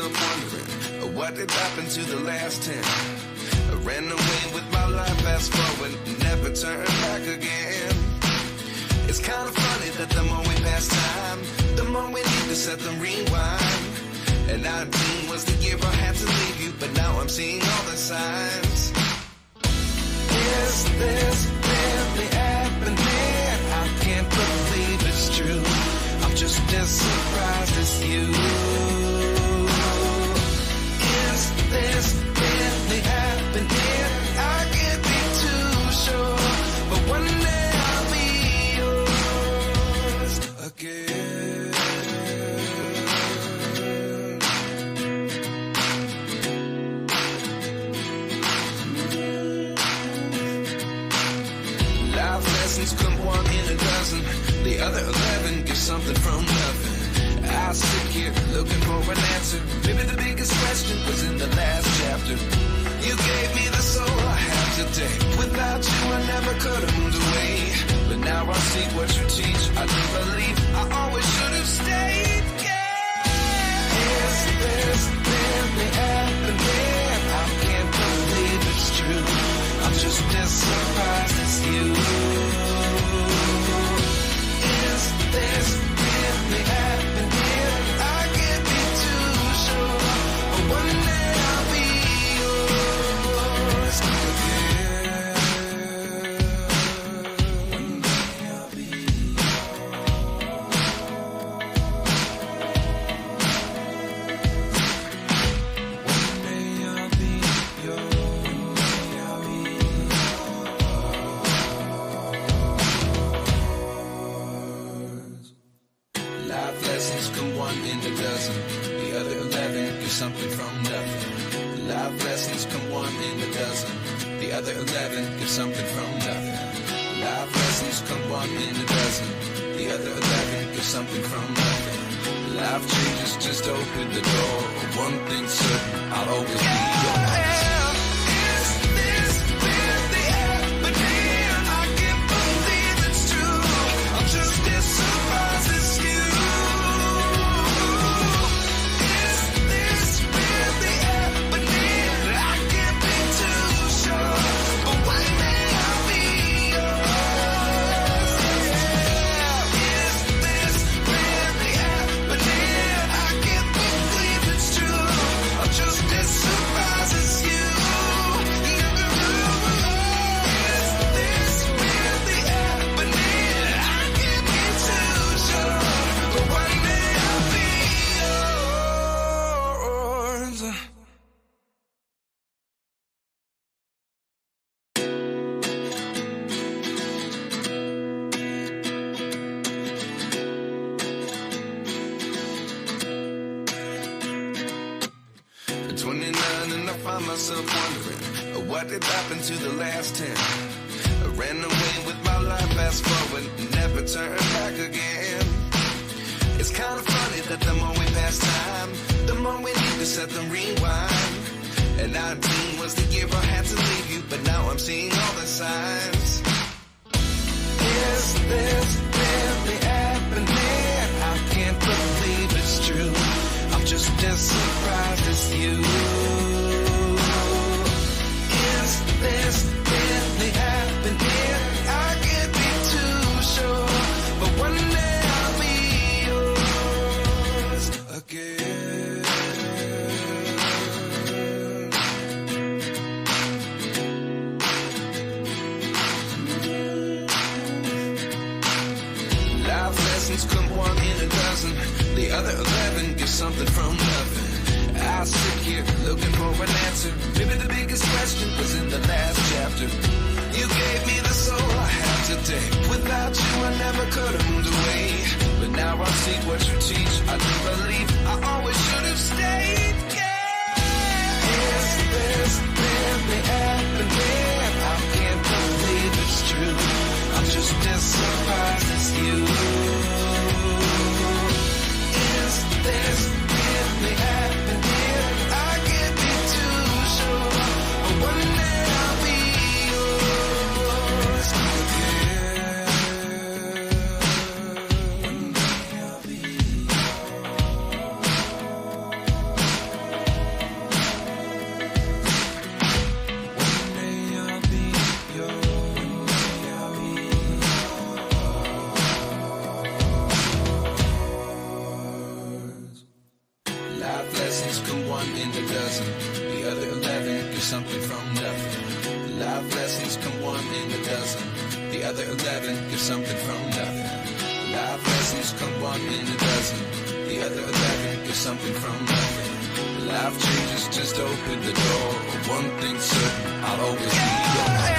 myself wondering, what did happen to the last 10? I ran away with my life, fast forward, never turn back again. It's kind of funny that the more we pass time, the more we need to set the rewind. And 19 was the year I had to leave you, but now I'm seeing all the signs. Is this really happening? I can't believe it's true. I'm just as surprised as you. Is this really happening? I can't be too sure, but one day I'll be yours again. Life lessons come one in a dozen. The other 11 get something from nothing. I sit here looking for an answer. Maybe the biggest question was in the last chapter. You gave me the soul I have today. Without you I never could have moved away. But now I see what you teach. I do believe I always should have stayed. Yeah. Is this really happening? I can't believe it's true. I'm just as surprised as you. Is this really happening? I can't be too sure, but one day I'll be yours again. One day I'll be in a dozen. The other 11 get something from nothing. Life lessons come one in a dozen. The other 11 get something from nothing. Life lessons come one in a dozen. The other 11 get something from nothing. Life changes, just open the door. One thing's certain, I'll always be yours. Myself wondering, what did happen to the last 10? I ran away with my life, fast forward, never turn back again. It's kind of funny that the more we pass time, the more we need to set the rewind. And 19 was the year I had to leave you, but now I'm seeing all the signs. Is this really happening? I can't believe it's true. I'm just as surprised as you. Is this really happening? I can't be too sure, but one day I'll be yours again. Life lessons come one in a dozen. The other 11 get something from nothing. I sit here looking for an answer. Maybe the biggest question was in the last chapter. You gave me the soul I have today. Without you I never could have moved away. But now I see what you teach. I do believe I always should have stayed. Yeah. Is this really happening? I can't believe it's true. I'm just as surprised as you. Is this really happening? I can't be too sure, but one day I'll be yours again. One day I'll be yours. other 11 give something from nothing. Life lessons come one in a dozen. The other 11 give something from nothing. Life changes just open the door. One thing's certain, I'll always be yours.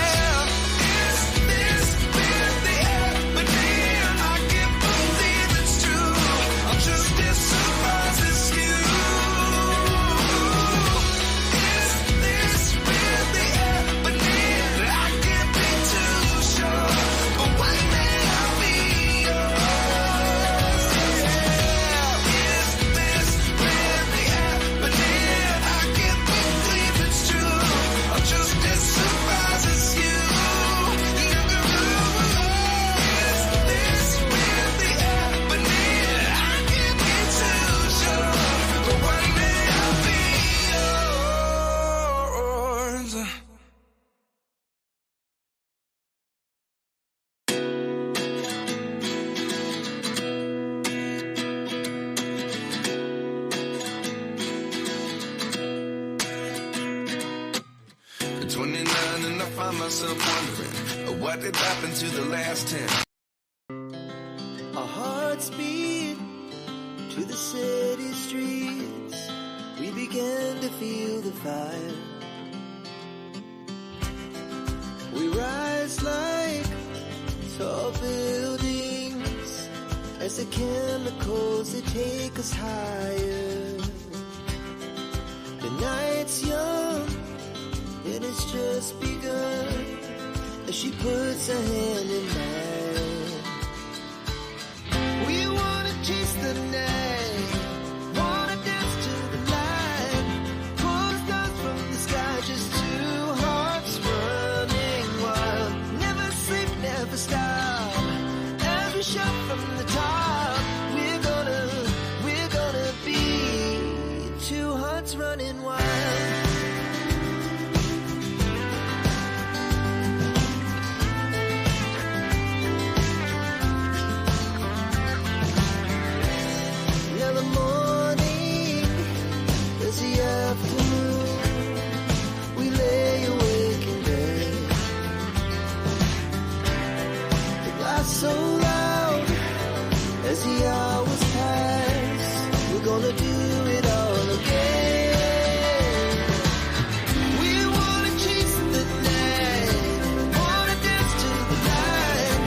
Myself wondering what did happen to the last 10. Our hearts beat to the city streets. We began to feel the fire. We rise like tall buildings as the chemicals they take us higher. The night's young and it's just begun as she puts her hand in mine. We wanna chase the night, wanna dance to the light, pull stars from the sky, just two hearts running wild. Never sleep, never stop, as we shout from the top. We're gonna be two hearts running wild. We lay awake in bed. The glass so loud as the hours pass. We're gonna do it all again. We wanna chase the night, wanna dance to the light,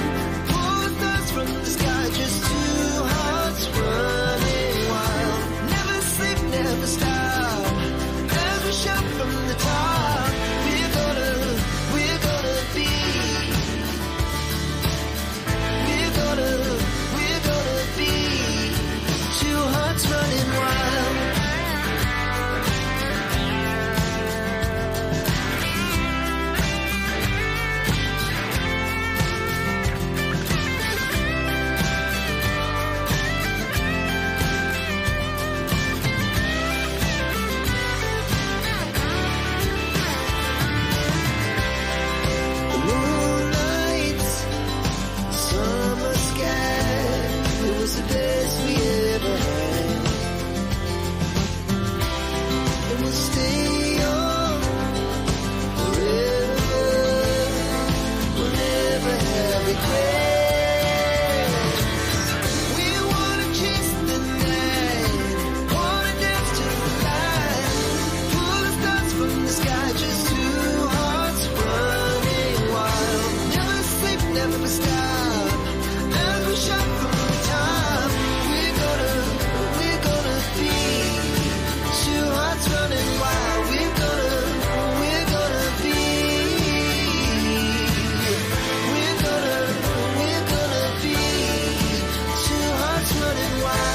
pull stars from the sky, just two hearts running wild. Never sleep, never stop, shout from the top. We're gonna be. We're gonna be two hearts running wild. The best we ever had, and we'll stay on forever. We'll never have regrets. We wanna chase the night, wanna dance to the light, pull the stars from the sky, just two hearts running wild. Never sleep, never stop, as we shout from the top. Running wild, we're gonna be. We're gonna be two hearts running wild.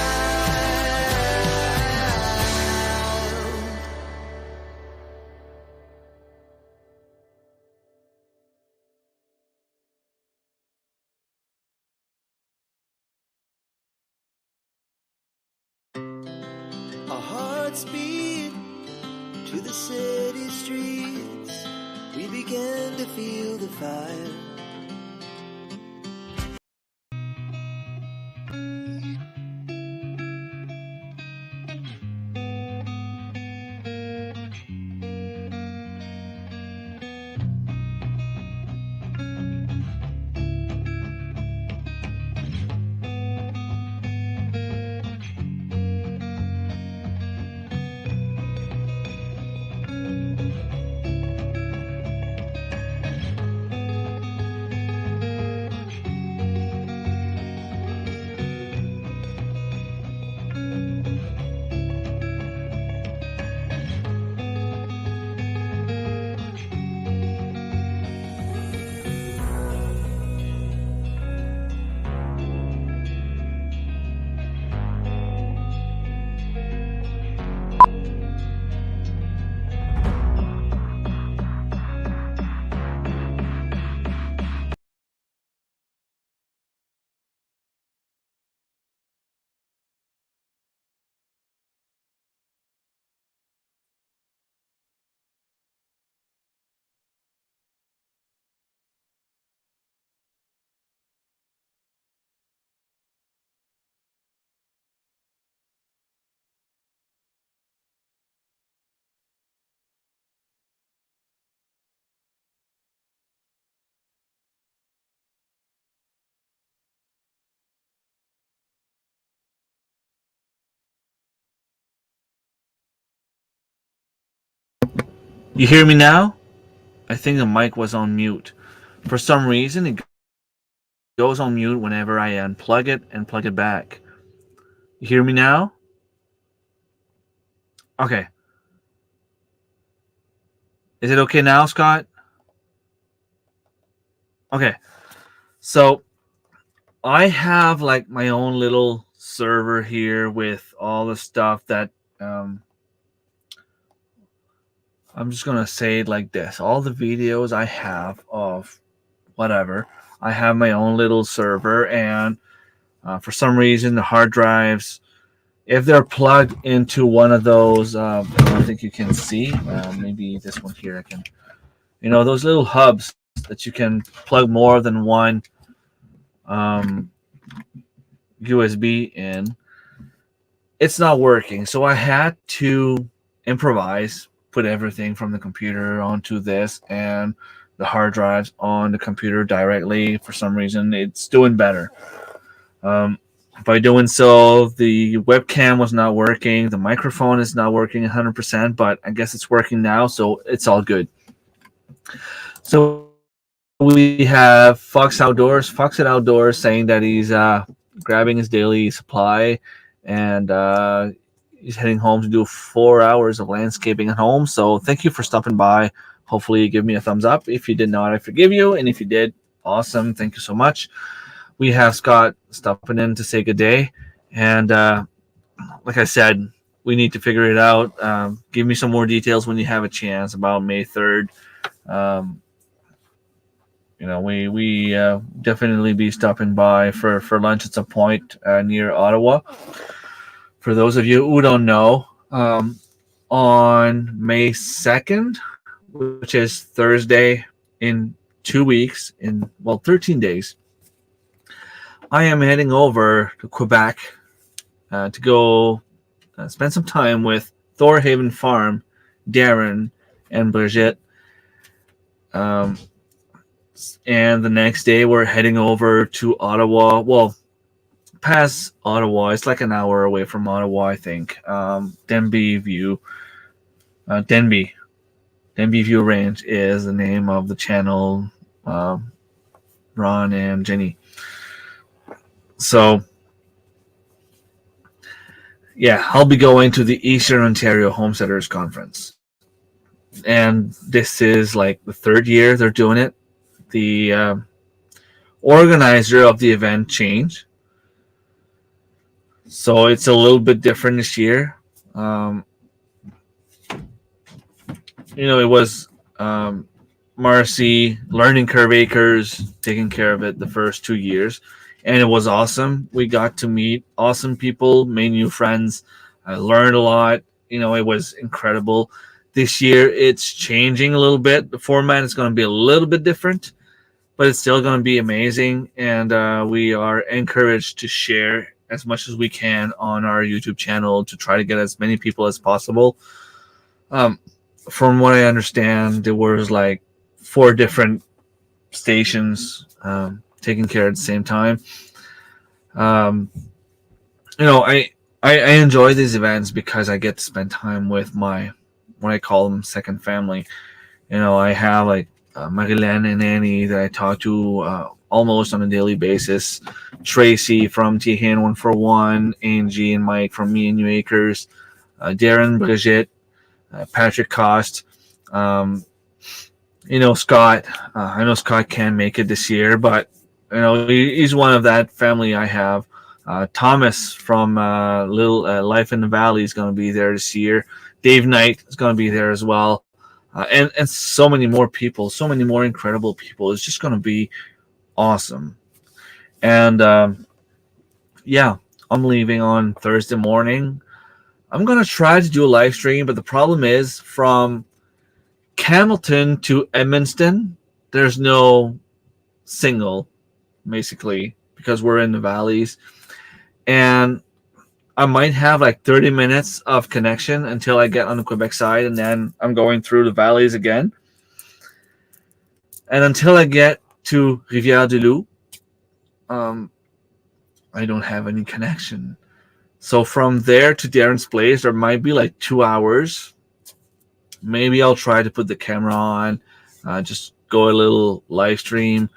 Our hearts beat to the city streets. We began to feel the fire. You hear me now? I think the mic was on mute. For some reason, it goes on mute whenever I unplug it and plug it back. You hear me now? Okay. Is it okay now, Scott? Okay. So I have like my own little server here with all the stuff that um, I'm just gonna say it like this: all the videos I have of whatever, I have my own little server, and for some reason the hard drives, if they're plugged into one of those, I don't think you can see. Maybe this one here I can. Those little hubs that you can plug more than one um, USB in. It's not working, so I had to improvise, put everything from the computer onto this, and the hard drives on the computer directly. For some reason, it's doing better. Um, by doing so, the webcam was not working, the microphone is not working 100%, but I guess it's working now, so it's all good. So we have Fox at Outdoors saying that he's grabbing his daily supply, and he's heading home to do 4 hours of landscaping at home. So thank you for stopping by. Hopefully you give me a thumbs up. If you did not, I forgive you. And if you did, awesome. Thank you so much. We have Scott stopping in to say good day. And like I said, we need to figure it out. Give me some more details when you have a chance about May 3rd. Um, we definitely be stopping by for lunch at some point near Ottawa. For those of you who don't know, on May 2nd, which is Thursday in 2 weeks, in, 13 days, I am heading over to Quebec to go spend some time with Thorhaven Farm, Darren, and Brigitte. And the next day, we're heading over to Ottawa. Well, past Ottawa. It's like an hour away from Ottawa, I think. Denby View. Denby View Ranch is the name of the channel. Ron and Jenny. So, yeah, I'll be going to the Eastern Ontario Homesteaders Conference. And this is like the third year they're doing it. The organizer of the event changed. So it's a little bit different this year. It was Marcy, Learning Curve Acres, taking care of it the first 2 years. And it was awesome. We got to meet awesome people, made new friends. I learned a lot. It was incredible. This year, it's changing a little bit. The format is going to be a little bit different, but it's still going to be amazing. And we are encouraged to share as much as we can on our YouTube channel to try to get as many people as possible. From what I understand, there was like 4 different stations taking care at the same time. I enjoy these events because I get to spend time with my, what I call them, second family. I have like Marilyn and Annie that I talk to almost on a daily basis. Tracy from Tgif 141, Angie and Mike from Me and New Acres, Darren, Brigitte, Patrick Cost. Scott. I know Scott can't make it this year, but he's one of that family I have. Thomas from Little Life in the Valley is going to be there this year. Dave Knight is going to be there as well. And so many more people, so many more incredible people. It's just going to be awesome. And I'm leaving on Thursday morning. I'm going to try to do a live stream, but the problem is from Hamilton to Edmundston, there's no signal, basically, because we're in the valleys. And I might have like 30 minutes of connection until I get on the Quebec side, and then I'm going through the valleys again. And until I get to Rivière-du-Loup, I don't have any connection. So from there to Darren's place, there might be like 2 hours. Maybe I'll try to put the camera on, just go a little live stream,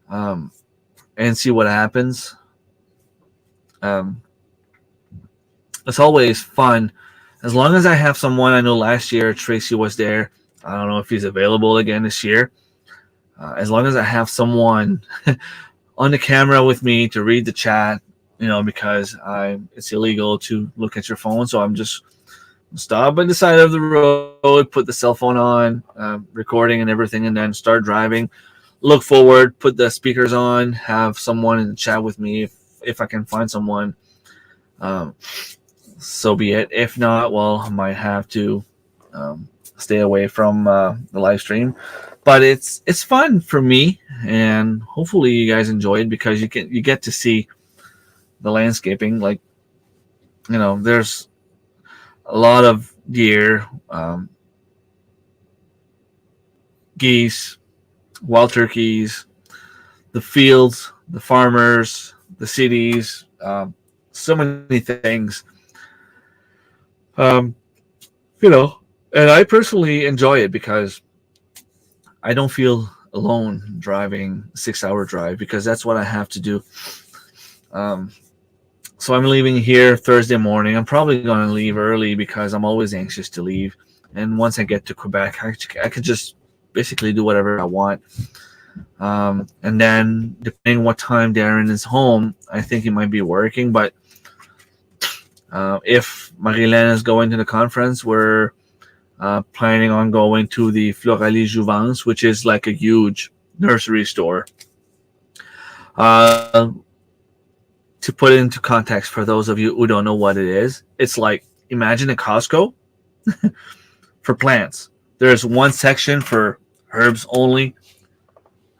and see what happens. It's always fun. As long as I have someone, I know last year Tracy was there. I don't know if he's available again this year. As long as I have someone on the camera with me to read the chat, because it's illegal to look at your phone. So I'm just stop by the side of the road, put the cell phone on, recording and everything, and then start driving. Look forward, put the speakers on, have someone in the chat with me if I can find someone. So be it. If not, well, I might have to stay away from the live stream. But it's fun for me, and hopefully you guys enjoy it, because you get to see the landscaping. Like, there's a lot of deer, geese, wild turkeys, the fields, the farmers, the cities, so many things. And I personally enjoy it because I don't feel alone driving a 6-hour drive, because that's what I have to do. So I'm leaving here Thursday morning. I'm probably going to leave early because I'm always anxious to leave. And once I get to Quebec, I could just basically do whatever I want. And then depending what time Darren is home, I think he might be working. But if Marilyn is going to the conference, we're planning on going to the Floralie Jouvence, which is like a huge nursery store. To put it into context for those of you who don't know what it is, it's like, imagine a Costco for plants. There's one section for herbs only,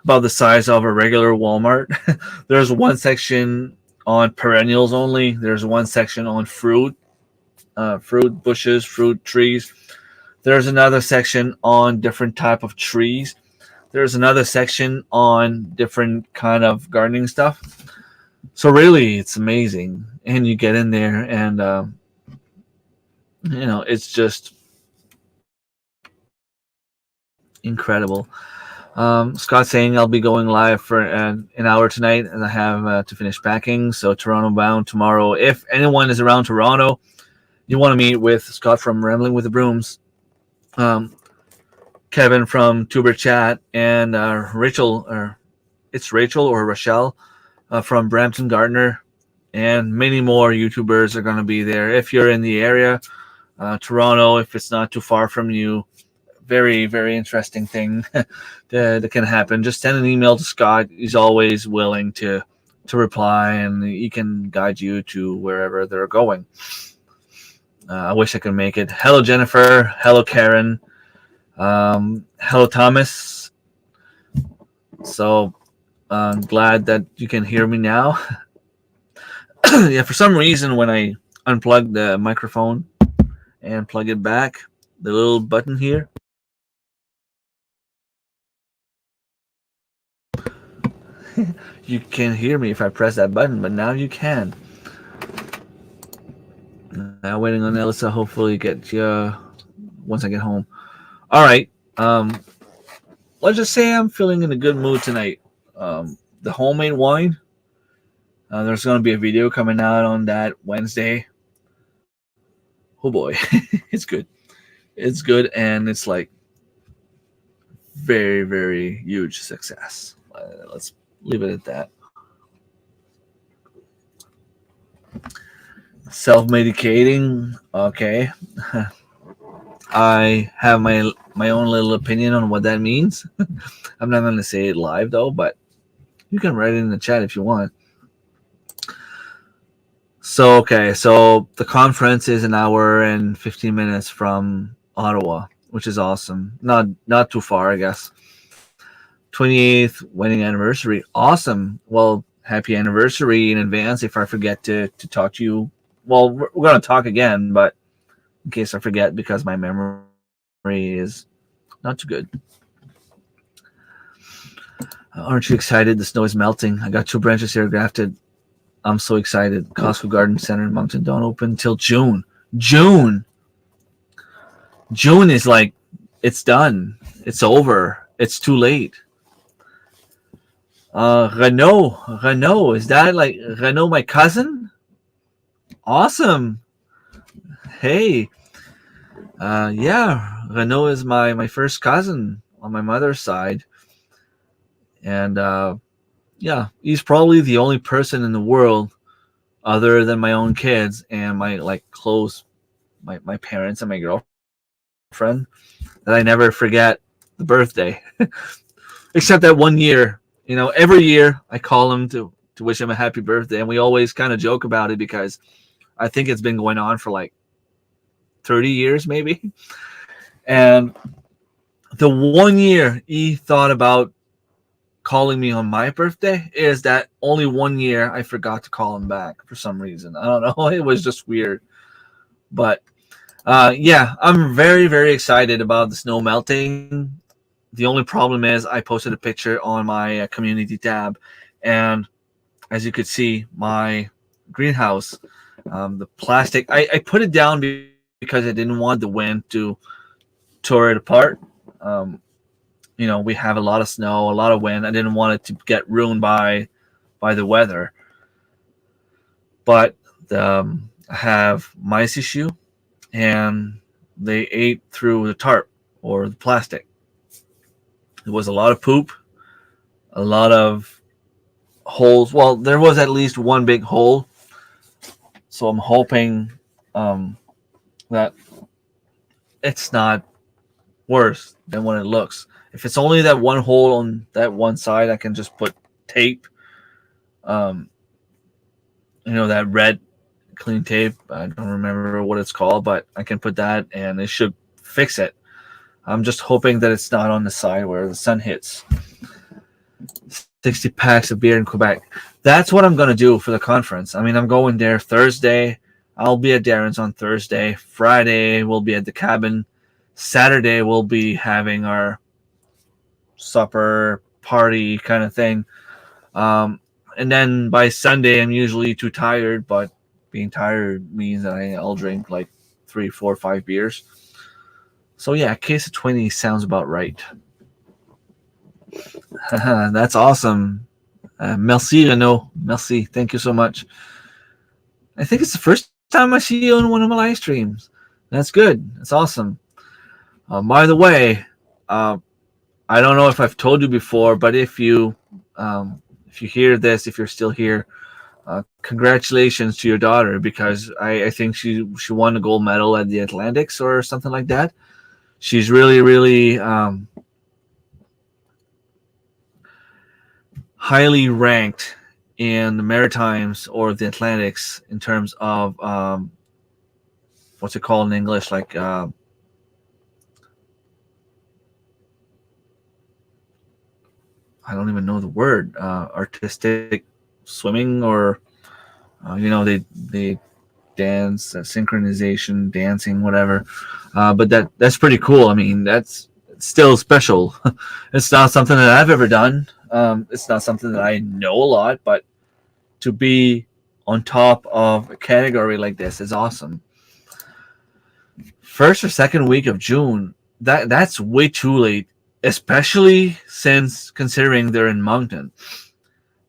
about the size of a regular Walmart. There's one section on perennials only. There's one section on fruit bushes, fruit trees. There's another section on different type of trees. There's another section on different kind of gardening stuff. So really, it's amazing. And you get in there and, it's just incredible. Scott's saying I'll be going live for an hour tonight, and I have to finish packing. So Toronto bound tomorrow. If anyone is around Toronto, you want to meet with Scott from Rambling with the Brooms, Kevin from Tuber Chat, and Rachel or Rochelle from Brampton Gardener, and many more YouTubers are going to be there. If you're in the area, Toronto, if it's not too far from you, very, very interesting thing that can happen. Just send an email to Scott. He's always willing to reply, and he can guide you to wherever they're going. I wish I could make it. Hello, Jennifer. Hello, Karen. Hello, Thomas. So I'm glad that you can hear me now. Yeah, for some reason, when I unplug the microphone and plug it back, the little button here, you can't hear me if I press that button, but now you can. Now waiting on Elsa. Hopefully get you once I get home. All right. Let's just say I'm feeling in a good mood tonight. The homemade wine. There's going to be a video coming out on that Wednesday. Oh boy, it's good. It's good, and it's like very, very huge success. Let's leave it at that. Self-medicating, okay. I have my own little opinion on what that means. I'm not going to say it live though, but you can write it in the chat if you want. So the conference is an hour and 15 minutes from Ottawa, which is awesome. Not too far, I guess. 28th wedding anniversary. Awesome. Well, happy anniversary in advance if I forget to talk to you. Well, we're going to talk again, but in case I forget, because my memory is not too good. Aren't you excited? The snow is melting. I got 2 branches here grafted. I'm so excited. Costco Garden Center in Moncton don't open till June. June! June is like, it's done. It's over. It's too late. Renault, is that like Renault, my cousin? Awesome. Hey, yeah, Renault is my first cousin on my mother's side, and yeah, he's probably the only person in the world other than my own kids and my like close my parents and my girlfriend that I never forget the birthday, except that one year. You know, every year I call him to wish him a happy birthday, and we always kind of joke about it because I think it's been going on for like 30 years maybe. And the one year he thought about calling me on my birthday is that only one year I forgot to call him back for some reason. I don't know. It was just weird. But yeah, I'm very, very excited about the snow melting. The only problem is I posted a picture on my community tab, and as you could see, my greenhouse, the plastic, I put it down because I didn't want the wind to tore it apart. Um, you know, we have a lot of snow, a lot of wind. I didn't want it to get ruined by the weather. But I have mice issue, and they ate through the tarp or the plastic. There was a lot of poop, a lot of holes. Well, there was at least one big hole. So I'm hoping that it's not worse than what it looks. If it's only that one hole on that one side, I can just put tape. Um, you know, that red clean tape. I don't remember what it's called, but I can put that and it should fix it. I'm just hoping that it's not on the side where the sun hits. 60 packs of beer in Quebec. That's what I'm going to do for the conference. I mean, I'm going there Thursday. I'll be at Darren's on Thursday. Friday, we'll be at the cabin. Saturday, we'll be having our supper party kind of thing. And then by Sunday, I'm usually too tired, but being tired means that I'll drink like 3, 4, 5 beers. So yeah, a case of 20 sounds about right. That's awesome. Merci, Renaud. Merci. Thank you so much. I think it's the first time I see you on one of my live streams. That's good. That's awesome. By the way, I don't know if I've told you before, but if you hear this, if you're still here, congratulations to your daughter, because I think she won a gold medal at the Atlantics or something like that. She's really, really highly ranked in the Maritimes or the Atlantics in terms of what's it called in English? Like I don't even know the word. Artistic swimming, or you know, they dance, synchronization, dancing, whatever. But that's pretty cool. I mean, that's still special. It's not something that I've ever done. It's not something that I know a lot, but to be on top of a category like this is awesome. First or second week of June, that's way too late, especially since considering they're in Moncton.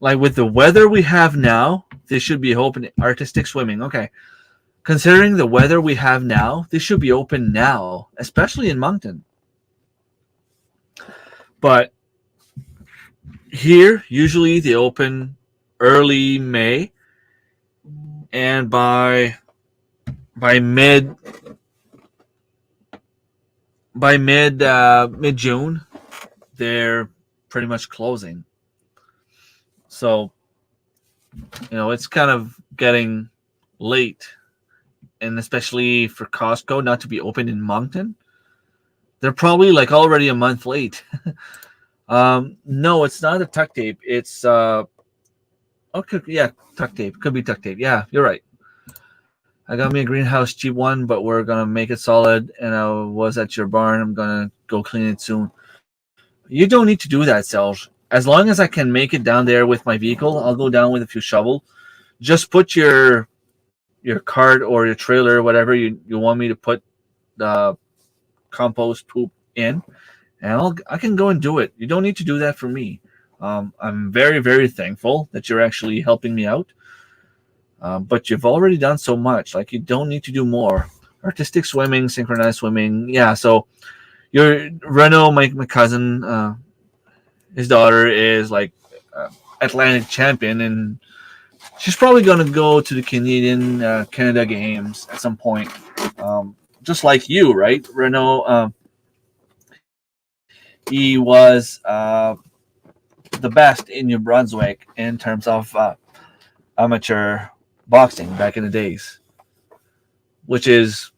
Like with the weather we have now, they should be open. Artistic swimming, okay. Considering the weather we have now, they should be open now, especially in Moncton. But here, usually they open early May, and by mid June, they're pretty much closing. So, you know, it's kind of getting late, and especially for Costco not to be open in Moncton, they're probably like already a month late. No, it's not a tuck tape. It's okay, yeah, tuck tape. Could be tuck tape. Yeah, you're right. I got me a greenhouse cheap one, but we're gonna make it solid. And I was at your barn. I'm gonna go clean it soon. You don't need to do that, Serge. As long as I can make it down there with my vehicle, I'll go down with a few shovel. Just put your cart or your trailer, whatever you want me to put the compost poop in, and I can go and do it. You don't need to do that for me. I'm very, very thankful that you're actually helping me out. But you've already done so much. Like, you don't need to do more. Artistic swimming, synchronized swimming. Yeah, so your Reno, my cousin, his daughter is like Atlantic champion, and she's probably going to go to the Canadian Canada Games at some point. Just like you, right? Reno, he was the best in New Brunswick in terms of amateur boxing back in the days, which is,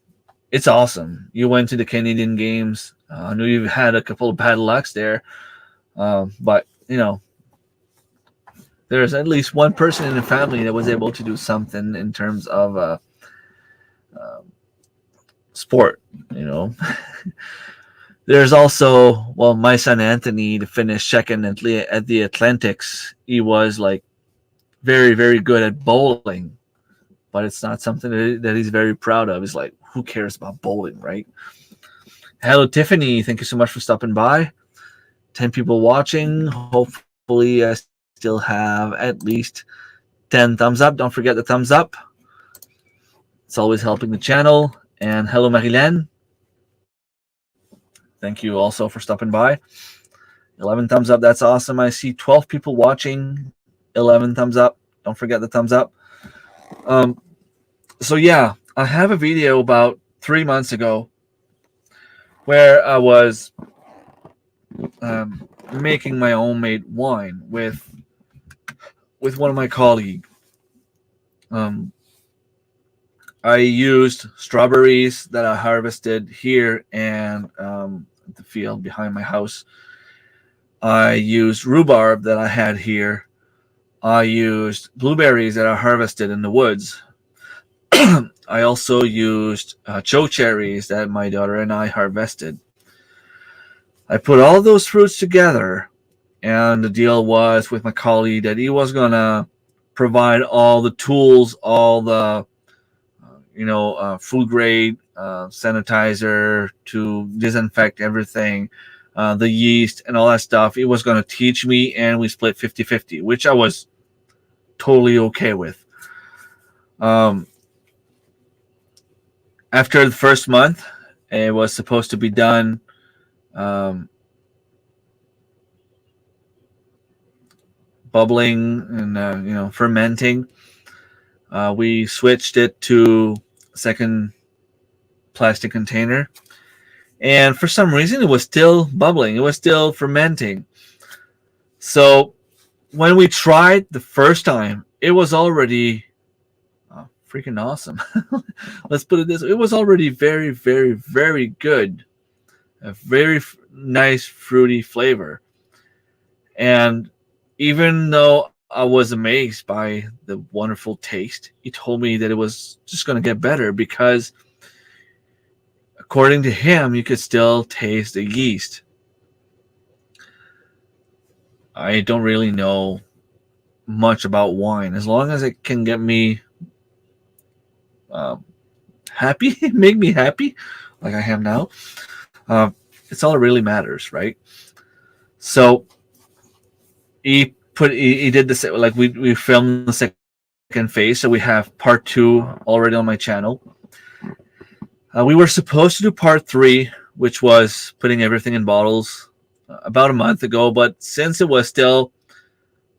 it's awesome. You went to the Canadian Games. I know you've had a couple of bad lucks there, but you know, there's at least one person in the family that was able to do something in terms of sport. You know, there's also, well, my son Anthony to finish second at the Atlantics. He was like very, very good at bowling, but it's not something that he's very proud of. He's like, who cares about bowling, right? Hello, Tiffany. Thank you so much for stopping by. 10 people watching. Hopefully, I still have at least 10 thumbs up. Don't forget the thumbs up. It's always helping the channel. And hello, Marilyn. Thank you also for stopping by. 11 thumbs up. That's awesome. I see 12 people watching. 11 thumbs up. Don't forget the thumbs up. So yeah, I have a video about 3 months ago where I was making my own made wine with one of my colleagues. I used strawberries that I harvested here and the field behind my house. I used rhubarb that I had here. I used blueberries that I harvested in the woods. I also used choke cherries that my daughter and I harvested. I put all those fruits together, and the deal was with my colleague that he was going to provide all the tools, all the food grade sanitizer to disinfect everything, the yeast and all that stuff. He was going to teach me, and we split 50-50, which I was totally okay with. After the first month, it was supposed to be done bubbling and fermenting. We switched it to second plastic container, and for some reason it was still bubbling. It was still fermenting. So when we tried the first time, it was already freaking awesome. Let's put it this way. It was already very, very, very good. A very nice fruity flavor. And even though I was amazed by the wonderful taste, he told me that it was just going to get better because according to him, you could still taste the yeast. I don't really know much about wine. As long as it can get me happy, make me happy, like I am now, it's all that really matters, right? So he did this, like we filmed the second phase, so we have part 2 already on my channel. We were supposed to do part 3, which was putting everything in bottles, about a month ago, but since it was still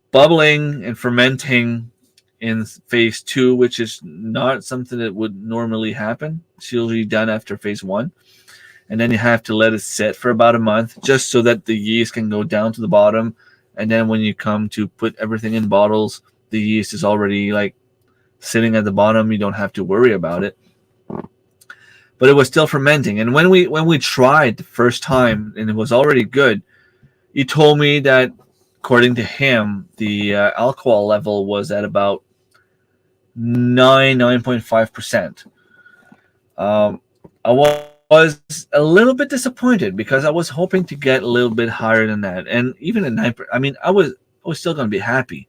bubbling and fermenting in phase 2, which is not something that would normally happen, it's usually done after phase 1, and then you have to let it sit for about a month just so that the yeast can go down to the bottom, and then when you come to put everything in bottles, the yeast is already like sitting at the bottom. You don't have to worry about it. But it was still fermenting. And when we tried the first time and it was already good, he told me that according to him, the alcohol level was at about 9.5%. I was a little bit disappointed because I was hoping to get a little bit higher than that. And even at 9%, I mean, I was still going to be happy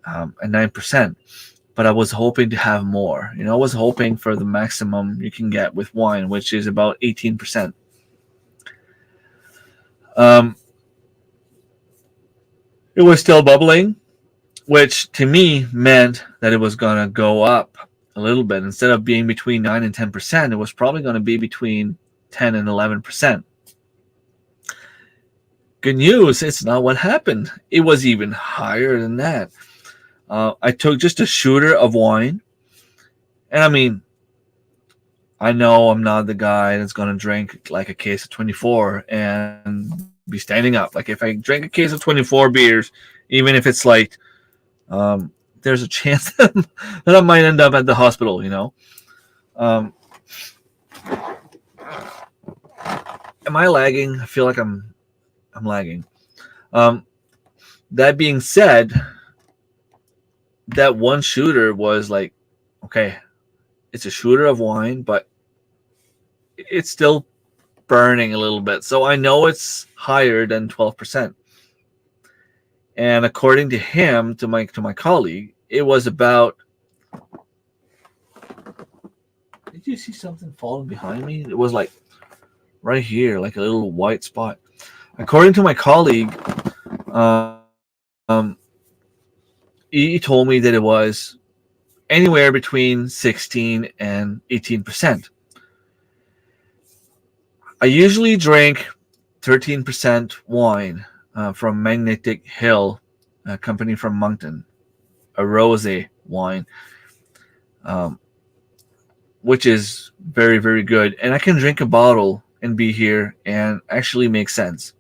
at 9%. but I was hoping to have more. I was hoping for the maximum you can get with wine, which is about 18%. It was still bubbling, which to me meant that it was going to go up a little bit. Instead of being between 9 and 10%, it was probably going to be between 10 and 11%. Good news, it's not what happened. It was even higher than that. I took just a shooter of wine. And I mean, I know I'm not the guy that's going to drink like a case of 24 and be standing up. Like if I drink a case of 24 beers, even if it's light, there's a chance that I might end up at the hospital, Am I lagging? I feel like I'm lagging. That being said, that one shooter was like, okay, it's a shooter of wine, but it's still burning a little bit. So I know it's higher than 12%. And according to him, to my colleague, it was about. Did you see something falling behind me? It was like right here, like a little white spot. According to my colleague, he told me that it was anywhere between 16 and 18%. I usually drink 13% wine from Magnetic Hill, a company from Moncton, a rosé wine, which is very, very good. And I can drink a bottle and be here and actually make sense.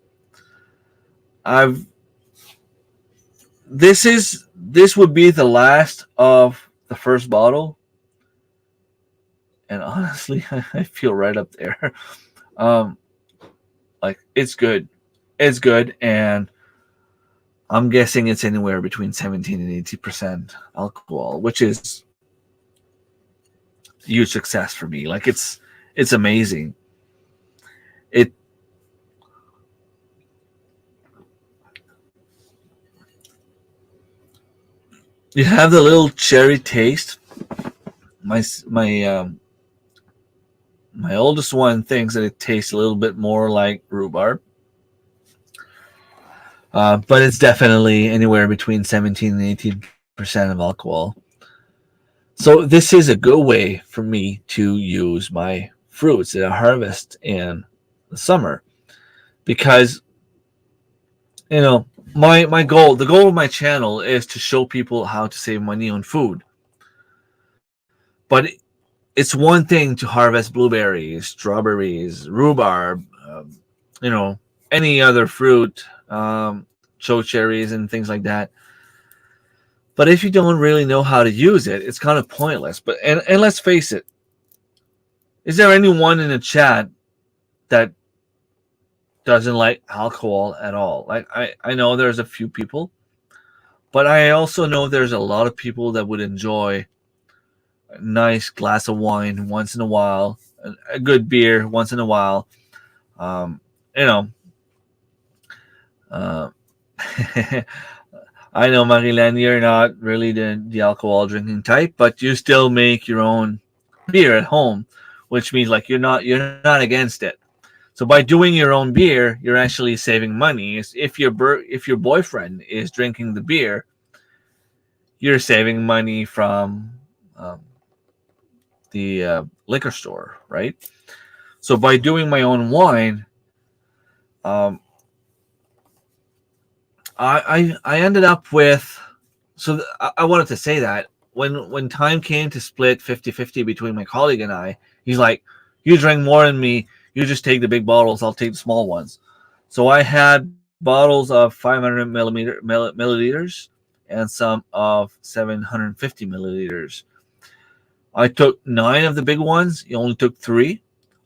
This would be the last of the first bottle, and honestly, I feel right up there. Like it's good, and I'm guessing it's anywhere between 17 and 80% alcohol, which is a huge success for me. Like it's amazing. You have the little cherry taste. My oldest one thinks that it tastes a little bit more like rhubarb, but it's definitely anywhere between 17 and 18% of alcohol. So this is a good way for me to use my fruits that I harvest in the summer, because the goal of my channel is to show people how to save money on food. But it's one thing to harvest blueberries, strawberries, rhubarb, any other fruit, choke cherries and things like that. But if you don't really know how to use it, it's kind of pointless. But and let's face it, is there anyone in the chat that doesn't like alcohol at all? Like I know there's a few people, but I also know there's a lot of people that would enjoy a nice glass of wine once in a while, a good beer once in a while. I know, Marilyn, you're not really the alcohol drinking type, but you still make your own beer at home, which means like you're not against it. So by doing your own beer, you're actually saving money. If your boyfriend is drinking the beer, you're saving money from the liquor store, right? So by doing my own wine, I ended up with. So I wanted to say that when time came to split 50-50 between my colleague and I, he's like, "You drink more than me. You just take the big bottles. I'll take the small ones." So I had bottles of 500 milliliters and some of 750 milliliters. I took 9 of the big ones. He only took 3.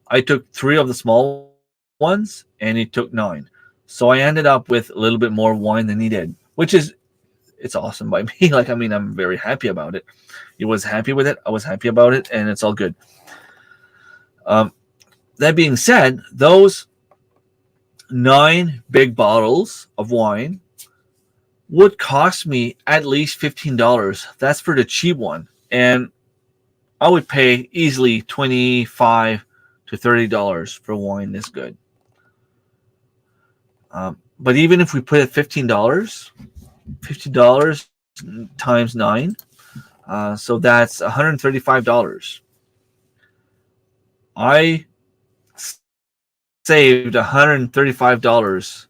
I took 3 of the small ones, and he took 9. So I ended up with a little bit more wine than he did, which is, it's awesome by me. Like, I mean, I'm very happy about it. He was happy with it. I was happy about it, and it's all good. That being said, those 9 big bottles of wine would cost me at least $15. That's for the cheap one. And I would pay easily $25 to $30 for wine this good. But even if we put it $15 times 9, so that's $135. I saved $135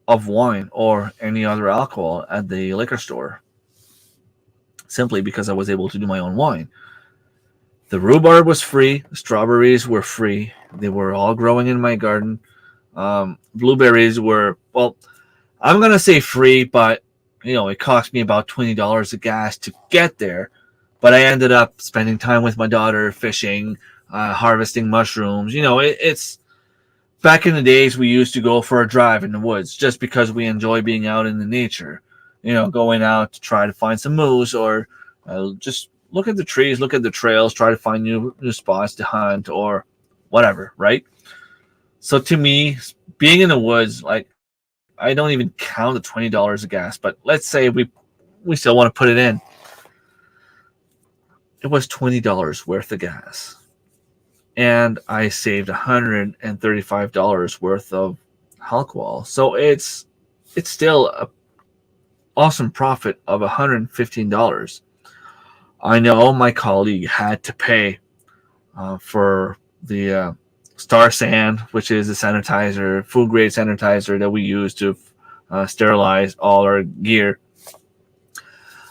of wine or any other alcohol at the liquor store simply because I was able to do my own wine. The rhubarb was free. The strawberries were free. They were all growing in my garden. Blueberries were, well, I'm going to say free, but, it cost me about $20 of gas to get there. But I ended up spending time with my daughter, fishing, harvesting mushrooms. It's back in the days we used to go for a drive in the woods just because we enjoy being out in the nature. Going out to try to find some moose or just look at the trees, look at the trails, try to find new spots to hunt or whatever, right? So to me, being in the woods, like, I don't even count the $20 of gas, but let's say we still want to put it in. It was $20 worth of gas. And I saved $135 worth of alcohol. So it's still an awesome profit of $115. I know my colleague had to pay for the Star Sand, which is a sanitizer, food grade sanitizer that we use to sterilize all our gear.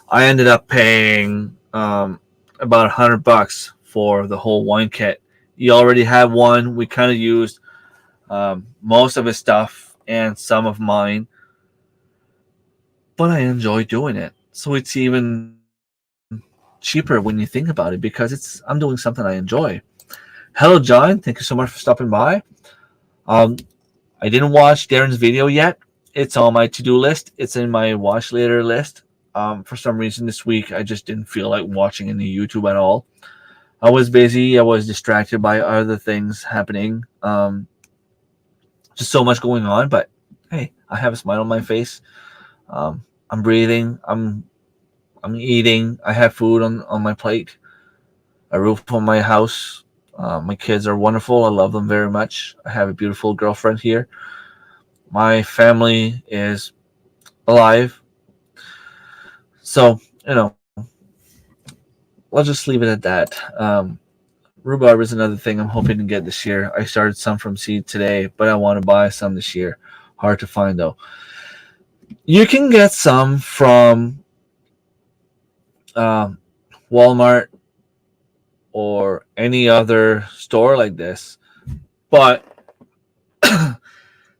I ended up paying about $100 for the whole wine kit. He already had one. We kind of used most of his stuff and some of mine, but I enjoy doing it. So it's even cheaper when you think about it because I'm doing something I enjoy. Hello, John. Thank you so much for stopping by. I didn't watch Darren's video yet. It's on my to-do list. It's in my watch later list. For some reason this week, I just didn't feel like watching any YouTube at all. I was busy. I was distracted by other things happening. Just so much going on. But hey, I have a smile on my face. I'm breathing. I'm eating. I have food on my plate. A roof on my house. My kids are wonderful. I love them very much. I have a beautiful girlfriend here. My family is alive. So, I'll just leave it at that. Rhubarb is another thing I'm hoping to get this year. I started some from seed today, but I want to buy some this year. Hard to find, though. You can get some from Walmart or any other store like this. But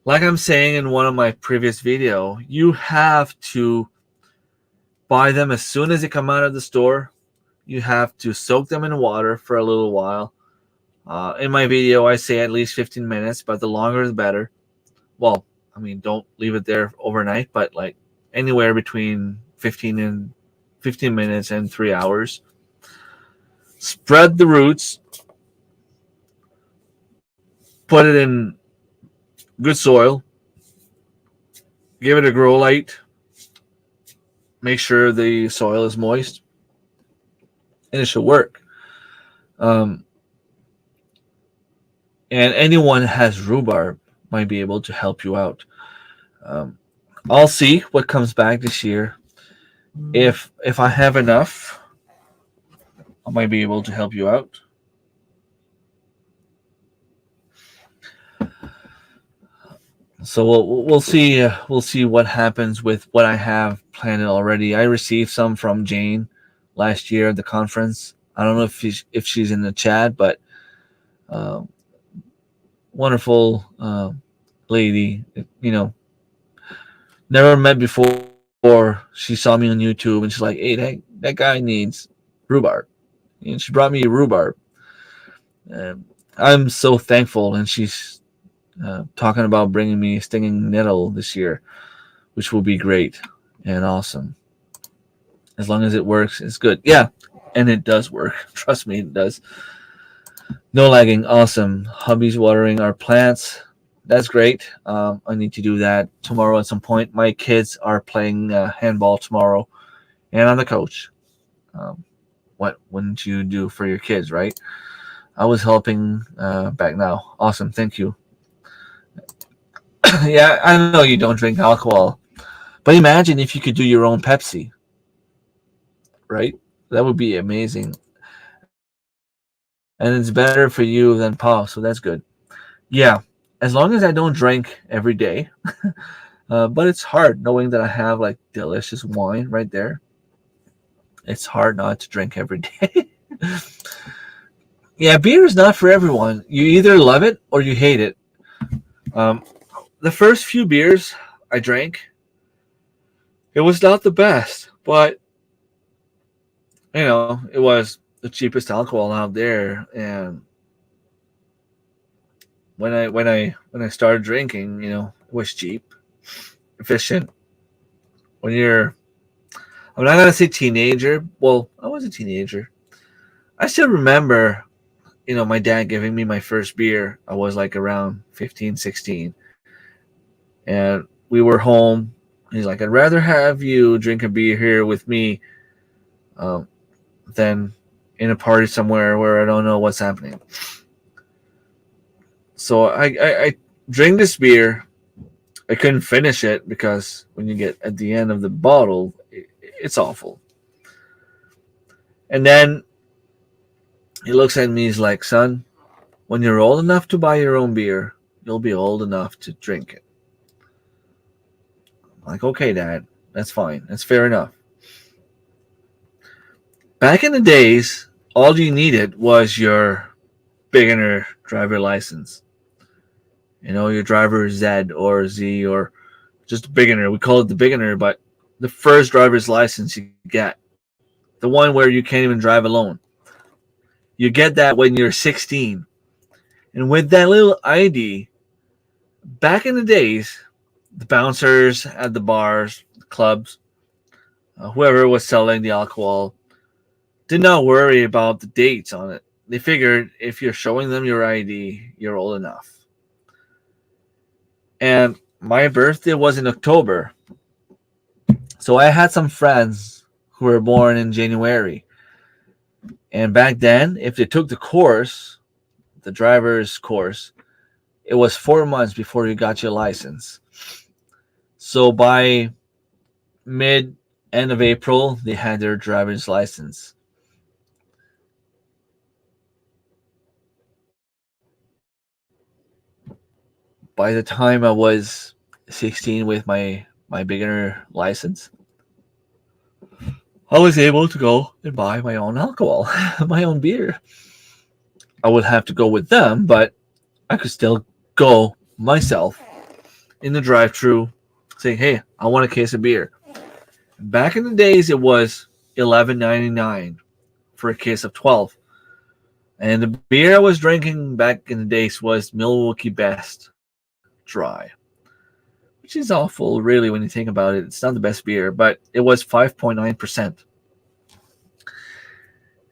like I'm saying in one of my previous videos, you have to buy them as soon as they come out of the store. You have to soak them in water for a little while. In my video, I say at least 15 minutes, but the longer the better. Well, don't leave it there overnight, but like anywhere between 15 minutes and 3 hours. Spread the roots. Put it in good soil. Give it a grow light. Make sure the soil is moist. And it should work. And anyone who has rhubarb might be able to help you out. I'll see what comes back this year. If I have enough, I might be able to help you out. So we'll see. We'll see what happens with what I have planned already. I received some from Jane last year at the conference. I don't know if she's in the chat, but wonderful lady. Never met before. She saw me on YouTube and she's like, "Hey, that guy needs rhubarb." And she brought me rhubarb. I'm so thankful. And she's talking about bringing me stinging nettle this year, which will be great and awesome. As long as it works, it's good. Yeah, and it does work. Trust me, it does. No lagging. Awesome. Hubby's watering our plants. That's great. I need to do that tomorrow at some point. My kids are playing handball tomorrow, and I'm the coach. Um, what wouldn't you do for your kids, right? I was helping back now. Awesome, thank you. Yeah, I know you don't drink alcohol, but imagine if you could do your own Pepsi, right? That would be amazing. And it's better for you than pop, so that's good. Yeah, as long as I don't drink every day. But it's hard knowing that I have like delicious wine right there. It's hard not to drink every day. Yeah, beer is not for everyone. You either love it or you hate it. Um, the first few beers I drank, it was not the best, but it was the cheapest alcohol out there. And when I started drinking, it was cheap, efficient. When you're, I'm not gonna say teenager. Well, I was a teenager. I still remember, my dad giving me my first beer. I was like around 15, 16. And we were home. He's like, I'd rather have you drink a beer here with me um, than in a party somewhere where I don't know what's happening. So I drank this beer. I couldn't finish it because when you get at the end of the bottle, it's awful. And then he looks at me, he's like, son, when you're old enough to buy your own beer, you'll be old enough to drink it. I'm like, okay, Dad, that's fine. That's fair enough. Back in the days, all you needed was your beginner driver license. Your driver Z or Z or just a beginner. We call it the beginner, but the first driver's license you get, the one where you can't even drive alone. You get that when you're 16. And with that little ID, back in the days, the bouncers at the bars, the clubs, whoever was selling the alcohol, did not worry about the dates on it. They figured if you're showing them your ID, you're old enough. And my birthday was in October. So I had some friends who were born in January. And back then, if they took the course, the driver's course, it was 4 months before you got your license. So by end of April, they had their driver's license. By the time I was 16 with my beginner license, I was able to go and buy my own alcohol, my own beer. I would have to go with them, but I could still go myself in the drive-thru, saying, "Hey, I want a case of beer." Back in the days, it was $11.99 for a case of 12, and the beer I was drinking back in the days was Milwaukee Best Dry, which is awful, really, when you think about it. It's not the best beer, but it was 5.9%.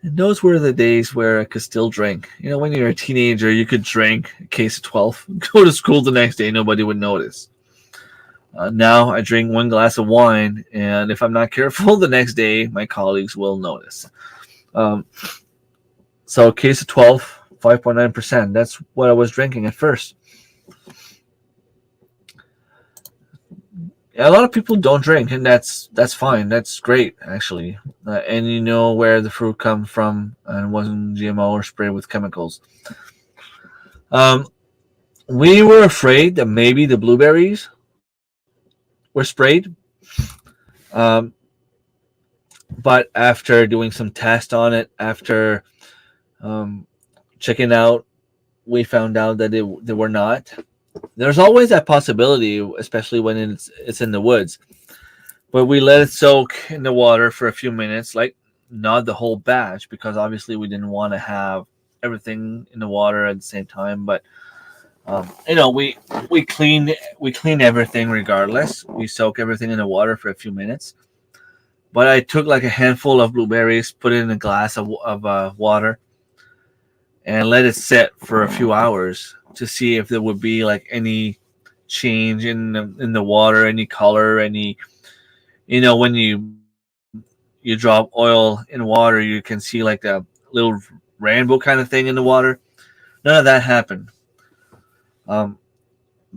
And those were the days where I could still drink. When you're a teenager, you could drink a case of 12, go to school the next day, nobody would notice. Now I drink one glass of wine, and if I'm not careful, the next day my colleagues will notice. So a case of 12, 5.9%. That's what I was drinking at first. A lot of people don't drink, and that's fine. That's great, actually. And you know where the fruit comes from and wasn't GMO or sprayed with chemicals. We were afraid that maybe the blueberries were sprayed. But after doing some tests on it, after checking out, we found out that they were not. There's always that possibility, especially when it's in the woods. But we let it soak in the water for a few minutes, like not the whole batch, because obviously we didn't want to have everything in the water at the same time. But we clean everything regardless. We soak everything in the water for a few minutes. But I took like a handful of blueberries, put it in a glass of water, and let it sit for a few hours to see if there would be like any change in the water, any color, any, when you drop oil in water, you can see like a little rainbow kind of thing in the water. None of that happened. Um,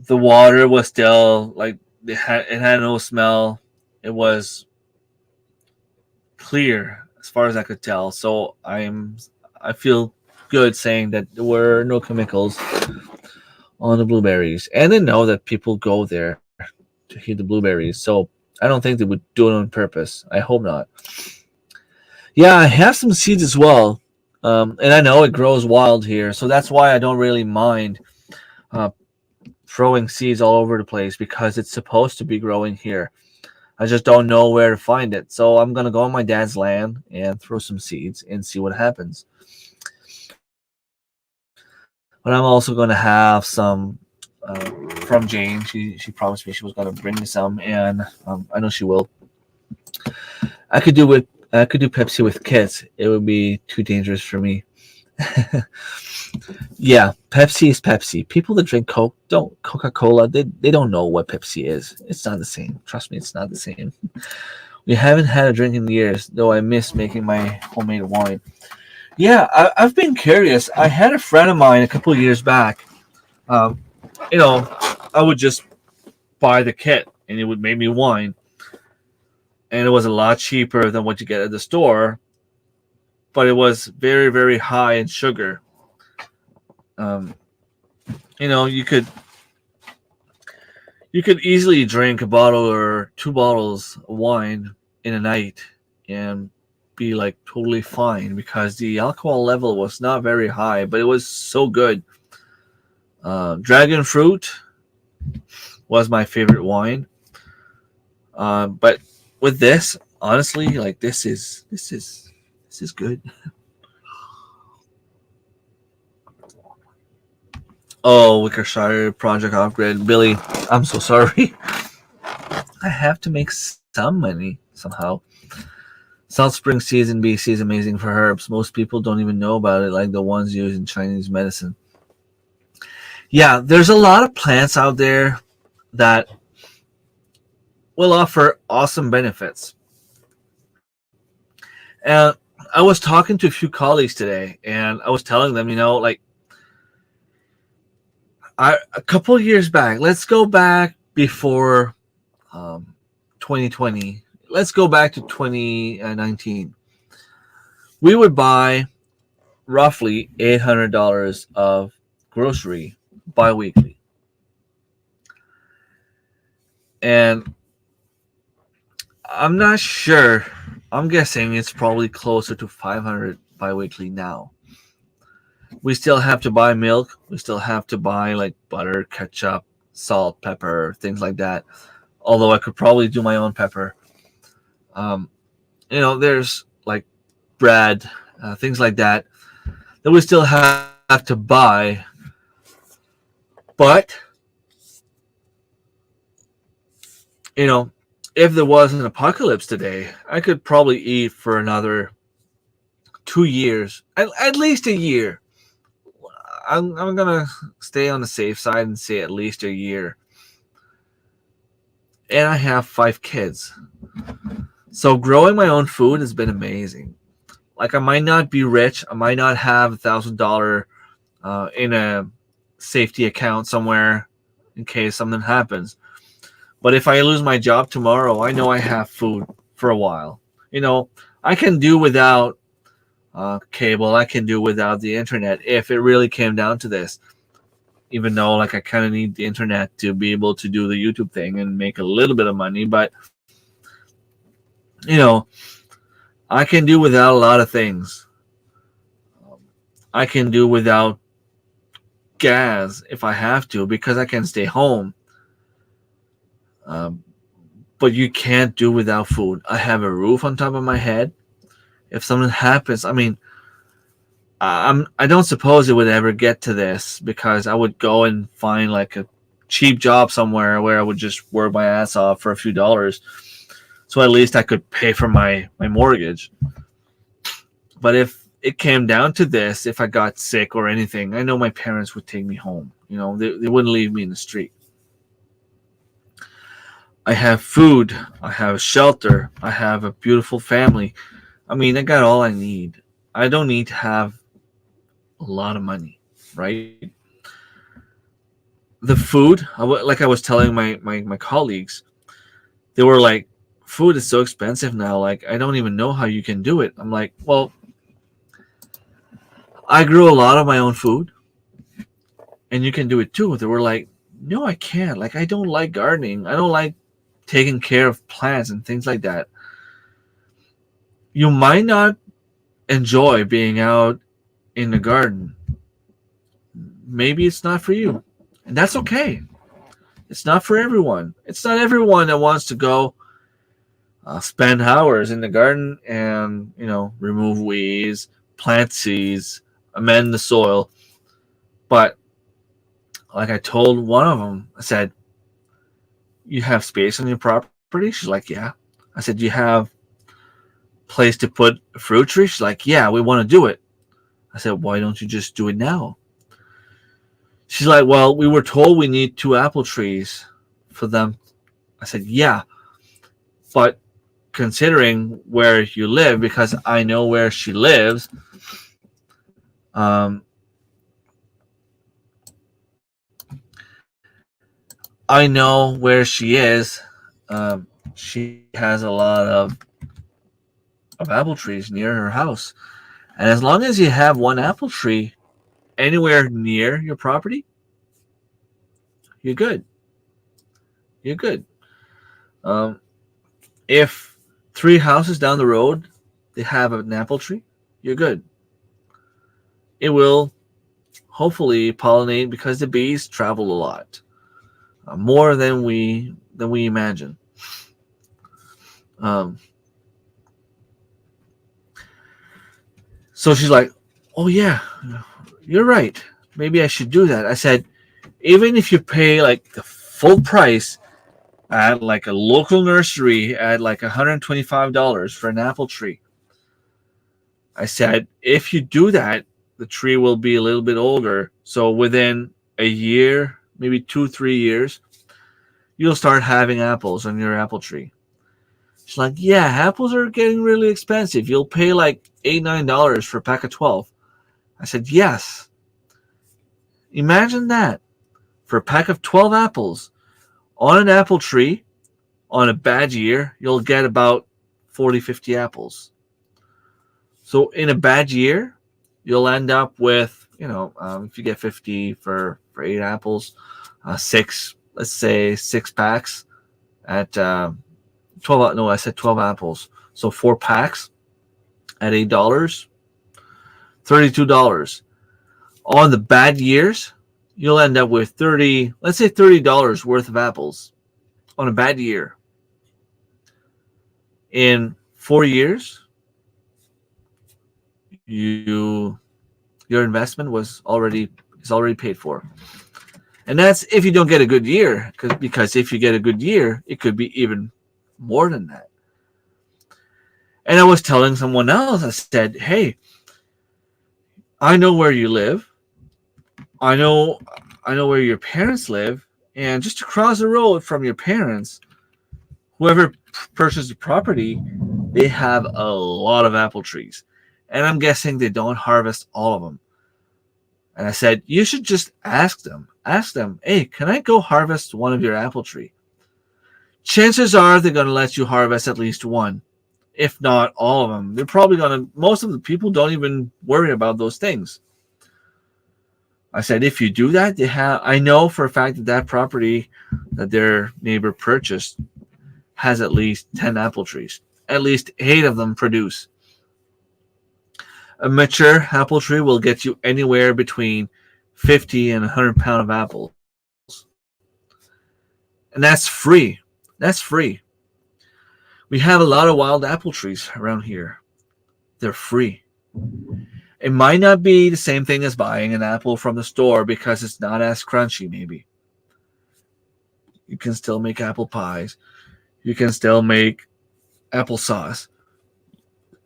the water was still like it had no smell. It was clear as far as I could tell. So I feel good saying that there were no chemicals on the blueberries, and I know that people go there to eat the blueberries. So I don't think they would do it on purpose. I hope not. Yeah, I have some seeds as well, and I know it grows wild here, so that's why I don't really mind uh, throwing seeds all over the place because it's supposed to be growing here. I just don't know where to find it. So I'm gonna go on my dad's land and throw some seeds and see what happens. But I'm also gonna have some from Jane. She promised me she was gonna bring me some, and I know she will. I could do Pepsi with kids. It would be too dangerous for me. Yeah, Pepsi is Pepsi. People that drink Coca Cola. They don't know what Pepsi is. It's not the same. Trust me, it's not the same. We haven't had a drink in years, though I miss making my homemade wine. Yeah, I've been curious. I had a friend of mine a couple of years back. Um, you know, I would just buy the kit and it would make me wine. And it was a lot cheaper than what you get at the store, but it was very, very high in sugar. Um, you could easily drink a bottle or two bottles of wine in a night and be like totally fine because the alcohol level was not very high, but it was so good. Dragon fruit was my favorite wine, but with this, honestly, like this is good. Oh, Wickershire Project Upgrade, Billy. I'm so sorry. I have to make some money somehow. Salt Spring Seeds in BC is amazing for herbs. Most people don't even know about it, like the ones used in Chinese medicine. Yeah, there's a lot of plants out there that will offer awesome benefits. And I was talking to a few colleagues today, and I was telling them, like a couple of years back, let's go back before 2020. Let's go back to 2019. We would buy roughly $800 of grocery bi-weekly. And I'm not sure. I'm guessing it's probably closer to 500 bi-weekly now. We still have to buy milk. We still have to buy like butter, ketchup, salt, pepper, things like that. Although I could probably do my own pepper. There's like bread, things like that we still have to buy. But if there was an apocalypse today, I could probably eat for another 2 years, at least a year. I'm gonna stay on the safe side and say at least a year. And I have 5 kids. So growing my own food has been amazing. Like I might not be rich. I might not have $1,000 in a safety account somewhere in case something happens. But if I lose my job tomorrow, I know I have food for a while. I can do without cable. I can do without the internet if it really came down to this. Even though like I kind of need the internet to be able to do the YouTube thing and make a little bit of money, but I can do without a lot of things. I can do without gas if I have to because I can stay home. But you can't do without food. I have a roof on top of my head. If something happens, I don't suppose it would ever get to this because I would go and find like a cheap job somewhere where I would just work my ass off for a few dollars. So at least I could pay for my mortgage. But if it came down to this, if I got sick or anything, I know my parents would take me home. They wouldn't leave me in the street. I have food. I have shelter. I have a beautiful family. I mean, I got all I need. I don't need to have a lot of money, right? The food, like I was telling my colleagues, they were like, food is so expensive now. Like, I don't even know how you can do it. I'm like, well, I grew a lot of my own food, and you can do it too. They were like, no, I can't. Like, I don't like gardening. I don't like taking care of plants and things like that. You might not enjoy being out in the garden. Maybe it's not for you, and that's okay. It's not for everyone. It's not everyone that wants to go spend hours in the garden and remove weeds, plant seeds, amend the soil. But like I told one of them, I said, you have space on your property? She's like, yeah. I said, you have place to put a fruit tree? She's like, yeah, we want to do it. I said, why don't you just do it now? She's like, well, we were told we need 2 apple trees for them. I said, yeah, but considering where you live, because I know where she lives, I know where she is. She has a lot of apple trees near her house. And as long as you have 1 apple tree anywhere near your property, you're good. You're good. If 3 houses down the road, they have an apple tree, you're good. It will hopefully pollinate because the bees travel a lot. More than we imagine. So she's like, oh yeah, you're right. Maybe I should do that. I said, even if you pay like the full price at like a local nursery at like $125 for an apple tree, I said, if you do that, the tree will be a little bit older. So within a year, maybe 2-3 years, you'll start having apples on your apple tree. She's like, yeah, apples are getting really expensive. You'll pay like $8-9 for a pack of 12. I said, yes. Imagine that. For a pack of 12 apples on an apple tree, on a bad year, you'll get about 40-50 apples. So in a bad year, you'll end up with, if you get 50 for 8 apples, 6, let's say 6 packs at 12. No, I said 12 apples. So 4 packs at $8, $32. On the bad years, you'll end up with $30 worth of apples on a bad year. In 4 years, your investment is already paid for. And that's if you don't get a good year, because if you get a good year, it could be even more than that. And I was telling someone else, I said, hey, I know where you live. I know where your parents live. And just across the road from your parents, whoever purchased the property, they have a lot of apple trees. And I'm guessing they don't harvest all of them. And I said, you should just ask them. Ask them, hey, can I go harvest one of your apple tree? Chances are they're going to let you harvest at least one, if not all of them. They're probably going to, most of the people don't even worry about those things. I said, if you do that, I know for a fact that property that their neighbor purchased has at least 10 apple trees. At least 8 of them produce. A mature apple tree will get you anywhere between 50 and 100 pounds of apples. And that's free. That's free. We have a lot of wild apple trees around here. They're free. It might not be the same thing as buying an apple from the store because it's not as crunchy, maybe. You can still make apple pies. You can still make applesauce.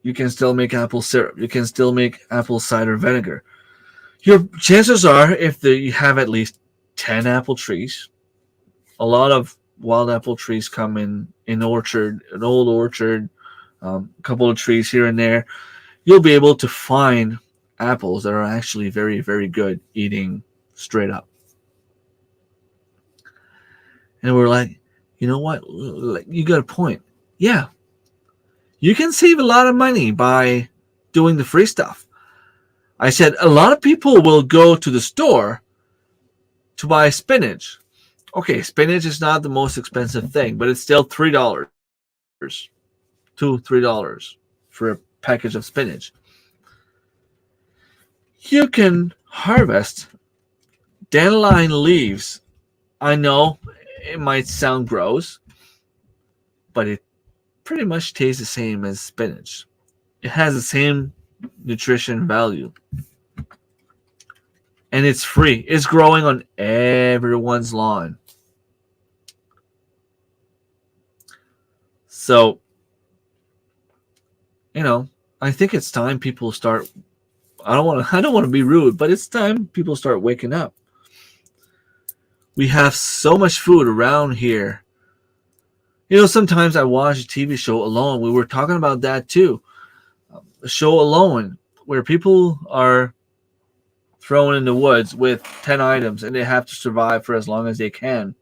You can still make apple syrup. You can still make apple cider vinegar. Your chances are, if you have at least 10 apple trees, a lot of wild apple trees come in orchard, an old orchard, a couple of trees here and there. You'll be able to find apples that are actually very, very good eating straight up. And we're like, you know what? You got a point. Yeah. You can save a lot of money by doing the free stuff. I said a lot of people will go to the store to buy spinach. Okay, spinach is not the most expensive thing, but it's still $3, $2-3 for a package of spinach. You can harvest dandelion leaves. I know it might sound gross, but it pretty much tastes the same as spinach. It has the same nutrition value. And it's free. It's growing on everyone's lawn. So, I think it's time people start. I don't want to be rude, but it's time people start waking up. We have so much food around here. Sometimes I watch a TV show alone. We were talking about that too. A show alone where people are thrown in the woods with 10 items and they have to survive for as long as they can.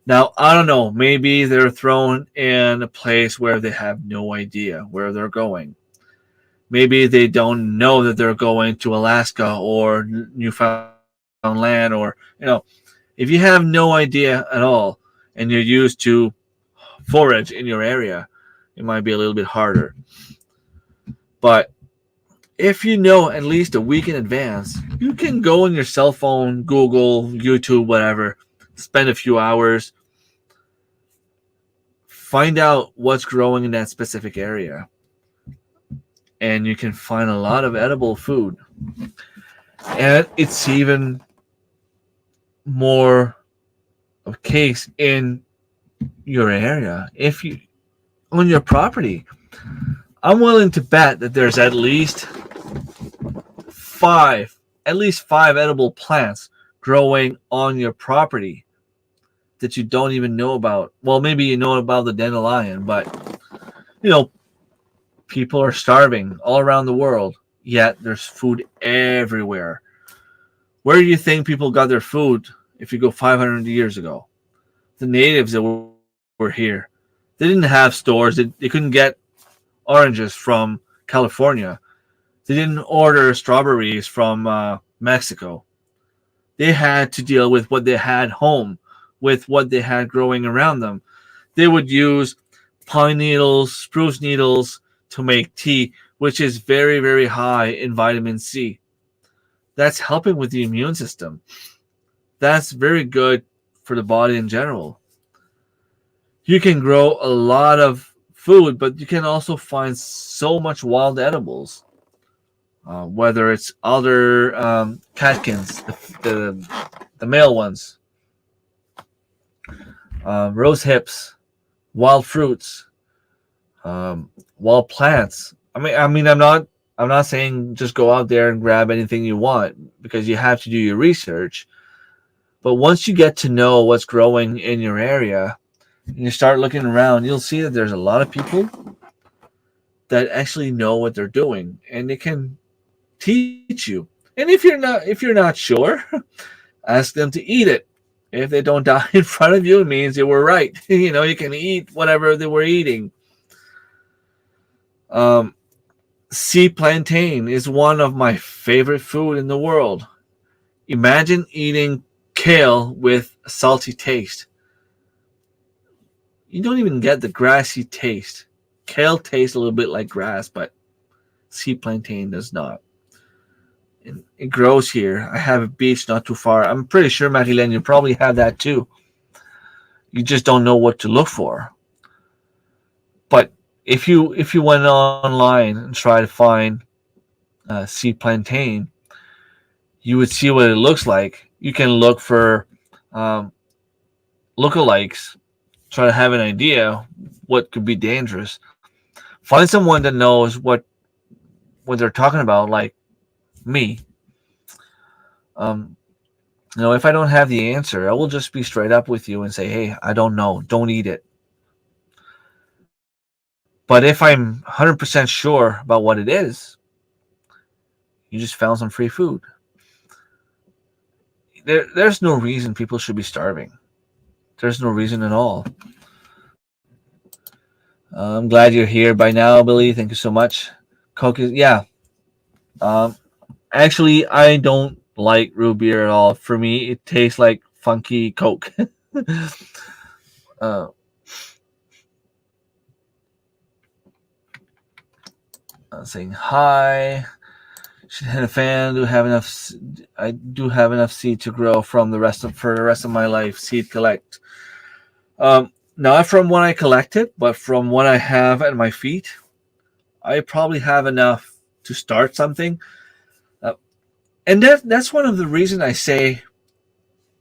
Now, I don't know. Maybe they're thrown in a place where they have no idea where they're going. Maybe they don't know that they're going to Alaska or Newfoundland or, if you have no idea at all and you're used to forage in your area, it might be a little bit harder. But if you know at least a week in advance, you can go on your cell phone, Google, YouTube, whatever, spend a few hours, find out what's growing in that specific area. And you can find a lot of edible food. And it's even more of a case in your area. If you, on your property, I'm willing to bet that there's at least five edible plants growing on your property that you don't even know about. Well, maybe you know about the dandelion, but people are starving all around the world, yet there's food everywhere. Where do you think people got their food if you go 500 years ago? The natives that were here. They didn't have stores. They couldn't get oranges from California. They didn't order strawberries from Mexico. They had to deal with what they had home, with what they had growing around them. They would use pine needles, spruce needles to make tea, which is very, very high in vitamin C. That's helping with the immune system. That's very good for the body in general. You can grow a lot of food, but you can also find so much wild edibles. Whether it's other catkins, the male ones, rose hips, wild fruits, wild plants. I mean, I'm not saying just go out there and grab anything you want, because you have to do your research. But once you get to know what's growing in your area and you start looking around, you'll see that there's a lot of people that actually know what they're doing, and they can teach you. And if you're not sure, ask them to eat it. If they don't die in front of you, it means they were right. You can eat whatever they were eating. Sea plantain is one of my favorite food in the world. Imagine eating kale with a salty taste. You don't even get the grassy taste. Kale tastes a little bit like grass, but sea plantain does not. It grows here. I have a beach not too far. I'm pretty sure, Marilyn, you probably have that too. You just don't know what to look for. But if you went online and try to find sea plantain, you would see what it looks like. You can look for lookalikes, try to have an idea what could be dangerous. Find someone that knows what they're talking about, like me. If I don't have the answer, I will just be straight up with you and say, hey, I don't know. Don't eat it. But if I'm 100% sure about what it is, you just found some free food. There's no reason people should be starving. There's no reason at all. I'm glad you're here by now, Billy. Thank you so much. Coke is, yeah. Actually, I don't like root beer at all. For me, it tastes like funky Coke. Saying hi. Should hit a fan. I do have enough seed to grow for the rest of my life. Seed collect. Not from what I collected, but from what I have at my feet, I probably have enough to start something. And that's one of the reasons I say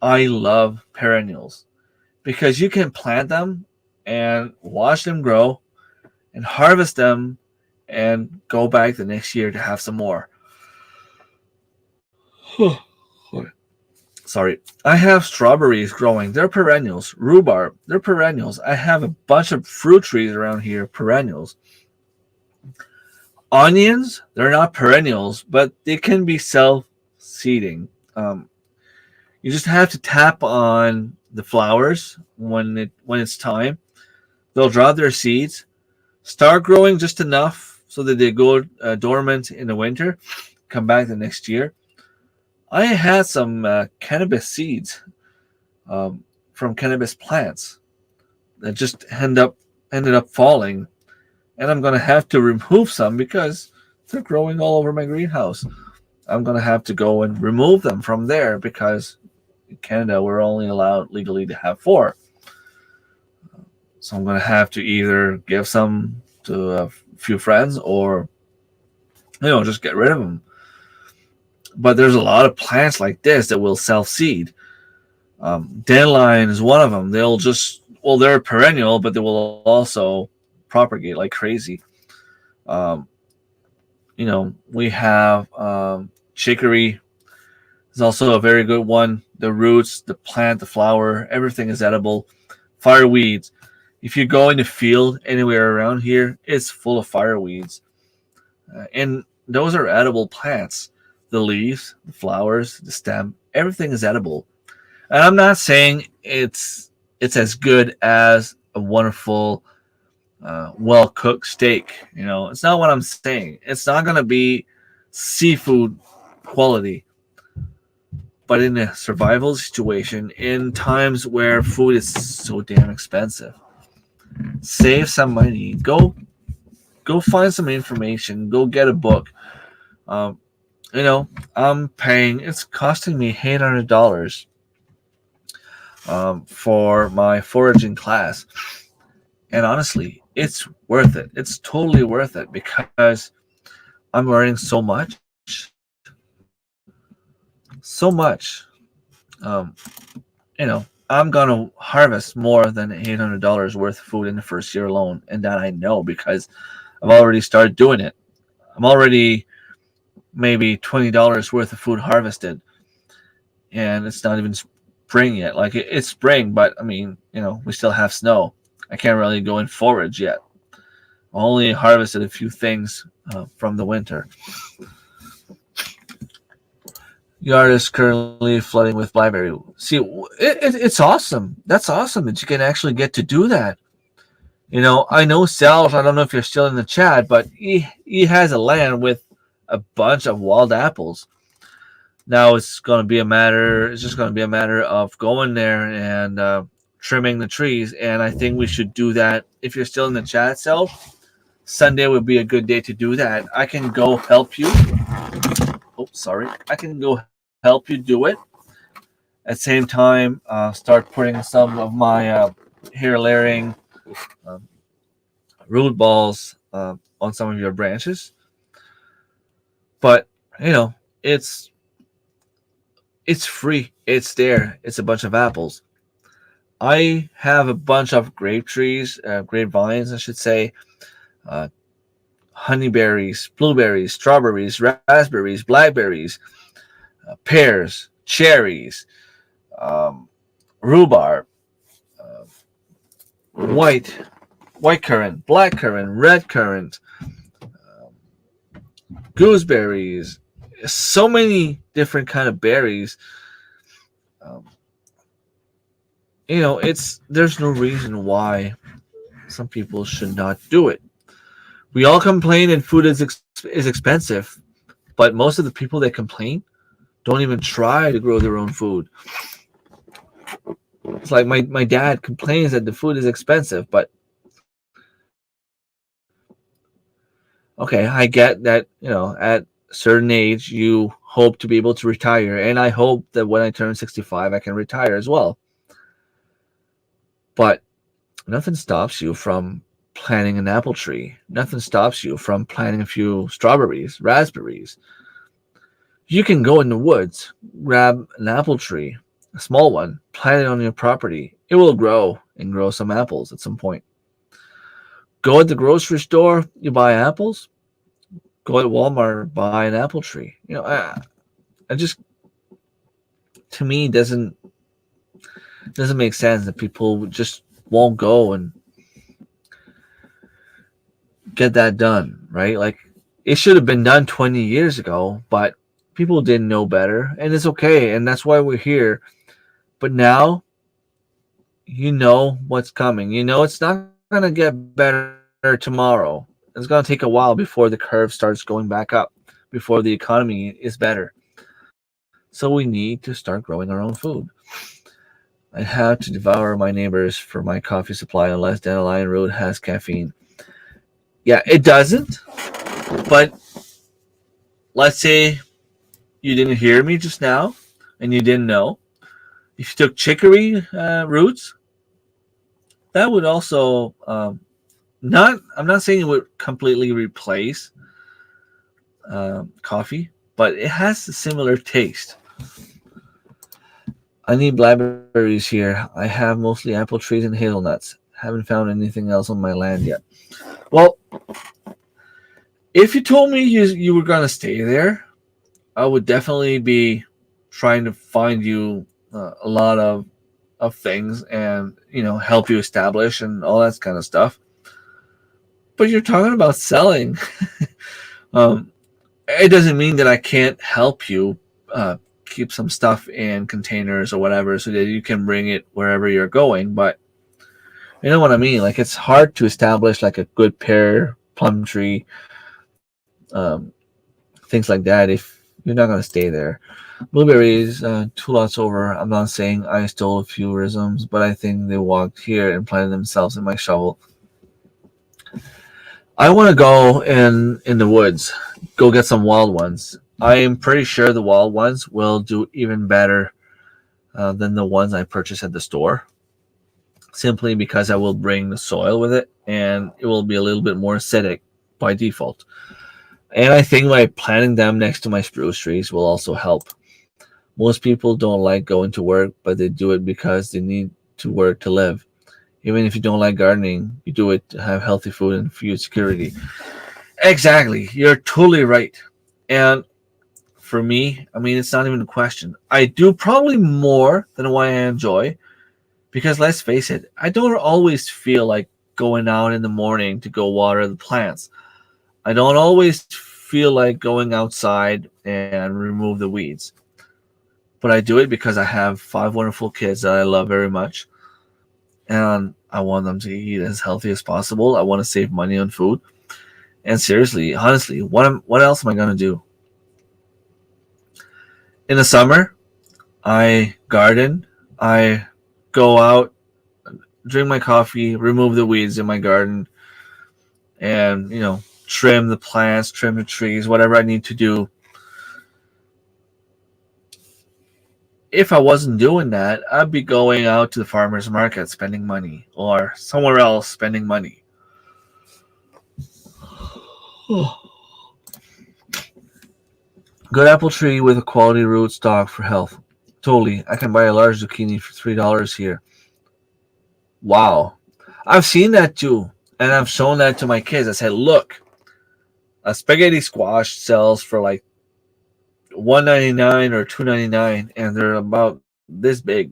I love perennials, because you can plant them and watch them grow and harvest them and go back the next year to have some more. Sorry. I have strawberries growing. They're perennials. Rhubarb. They're perennials. I have a bunch of fruit trees around here. Perennials. Onions. They're not perennials, but they can be self-seeding. You just have to tap on the flowers when it's time. They'll drop their seeds, start growing just enough so that they go dormant in the winter, come back the next year. I had some cannabis seeds from cannabis plants that just ended up falling, and I'm going to have to remove some because they're growing all over my greenhouse. I'm going to have to go and remove them from there because in Canada we're only allowed legally to have 4. So I'm going to have to either give some to a few friends or just get rid of them. But there's a lot of plants like this that will self-seed. Dandelion is one of them. They're perennial, but they will also propagate like crazy. We have chicory is also a very good one. The roots, the plant, the flower, everything is edible. Fireweeds. If you go in the field anywhere around here, it's full of fireweeds. And those are edible plants. The leaves, the flowers, the stem, everything is edible. And I'm not saying it's as good as a wonderful, well-cooked steak. It's not what I'm saying. It's not going to be seafood quality. But in a survival situation, in times where food is so damn expensive, save some money. Go find some information. Go get a book. It's costing me $800 for my foraging class. And honestly, it's worth it. It's totally worth it because I'm learning so much. So much. I'm going to harvest more than $800 worth of food in the first year alone. And that I know because I've already started doing it. I'm already maybe $20 worth of food harvested. And it's not even spring yet. Like it's spring, but we still have snow. I can't really go and forage yet. I only harvested a few things from the winter. Yard is currently flooding with blackberry. See, it's awesome. That's awesome that you can actually get to do that. I know Sal, I don't know if you're still in the chat, but he has a land with a bunch of wild apples. Now it's just going to be a matter of going there and trimming the trees. And I think we should do that. If you're still in the chat, Sal, Sunday would be a good day to do that. I can go help you. I can go help you do it. At the same time, start putting some of my hair layering root balls on some of your branches. But it's free. It's there. It's a bunch of apples. I have a bunch of grapevines, I should say, honeyberries, blueberries, strawberries, raspberries, blackberries, pears, cherries, um, rhubarb, uh, white currant, black currant, red currant, gooseberries, so many different kind of berries. Um, it's there's no reason why some people should not do it. We all complain and food is expensive, but most of the people that complain don't even try to grow their own food. It's like my dad complains that the food is expensive, but okay, I get that, at a certain age you hope to be able to retire, and I hope that when I turn 65 I can retire as well. But nothing stops you from planting an apple tree. Nothing stops you from planting a few strawberries, raspberries. You can go in the woods, grab an apple tree, a small one, plant it on your property. It will grow and grow some apples at some point. Go at the grocery store, you buy apples. Go at Walmart, buy an apple tree. I just, to me, doesn't make sense that people just won't go and get that done, right? Like, it should have been done 20 years ago, but people didn't know better, and it's okay, and that's why we're here. But now, you know what's coming. You know it's not going to get better tomorrow. It's going to take a while before the curve starts going back up, before the economy is better. So we need to start growing our own food. I have to devour my neighbors for my coffee supply unless dandelion root has caffeine. Yeah, it doesn't. But let's say you didn't hear me just now and you didn't know. If you took chicory roots, that would also I'm not saying it would completely replace coffee, but it has a similar taste. I need blackberries here. I have mostly apple trees and hazelnuts. Haven't found anything else on my land yet. Well, if you told me you were going to stay there, I would definitely be trying to find you a lot of things and, help you establish and all that kind of stuff. But you're talking about selling. It doesn't mean that I can't help you keep some stuff in containers or whatever so that you can bring it wherever you're going. But you know what I mean? Like, it's hard to establish like a good pear, plum tree, things like that if you're not going to stay there. Blueberries, 2 lots over. I'm not saying I stole a few rhizomes, but I think they walked here and planted themselves in my shovel. I want to go in the woods, go get some wild ones. I am pretty sure the wild ones will do even better than the ones I purchased at the store, simply because I will bring the soil with it, and it will be a little bit more acidic by default. And I think by planting them next to my spruce trees will also help. Most people don't like going to work, but they do it because they need to work to live. Even if you don't like gardening, you do it to have healthy food and food security. Exactly. You're totally right. And for me, I mean, it's not even a question. I do probably more than what I enjoy because, let's face it, I don't always feel like going out in the morning to go water the plants. I don't always feel like going outside and remove the weeds. But I do it because I have 5 wonderful kids that I love very much. And I want them to eat as healthy as possible. I want to save money on food. And seriously, honestly, what else am I going to do? In the summer, I garden. I go out, drink my coffee, remove the weeds in my garden, and, trim the plants, trim the trees, whatever I need to do. If I wasn't doing that, I'd be going out to the farmer's market spending money, or somewhere else spending money. Good apple tree with a quality root stock for health. Totally. I can buy a large zucchini for $3 here. Wow. I've seen that too. And I've shown that to my kids. I said, look, A spaghetti squash sells for like $1.99 or $2.99, and they're about this big.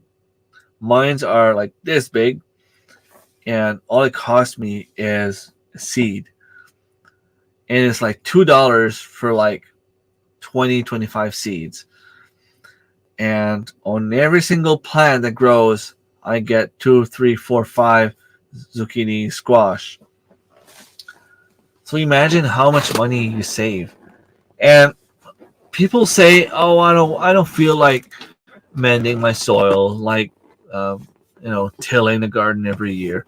Mines are like this big, and all it cost me is a seed, and it's like $2 for like 25 seeds. And on every single plant that grows, I get 2, 3, 4, 5 zucchini squash. So imagine how much money you save. And people say, "Oh, I don't feel like mending my soil, like tilling the garden every year."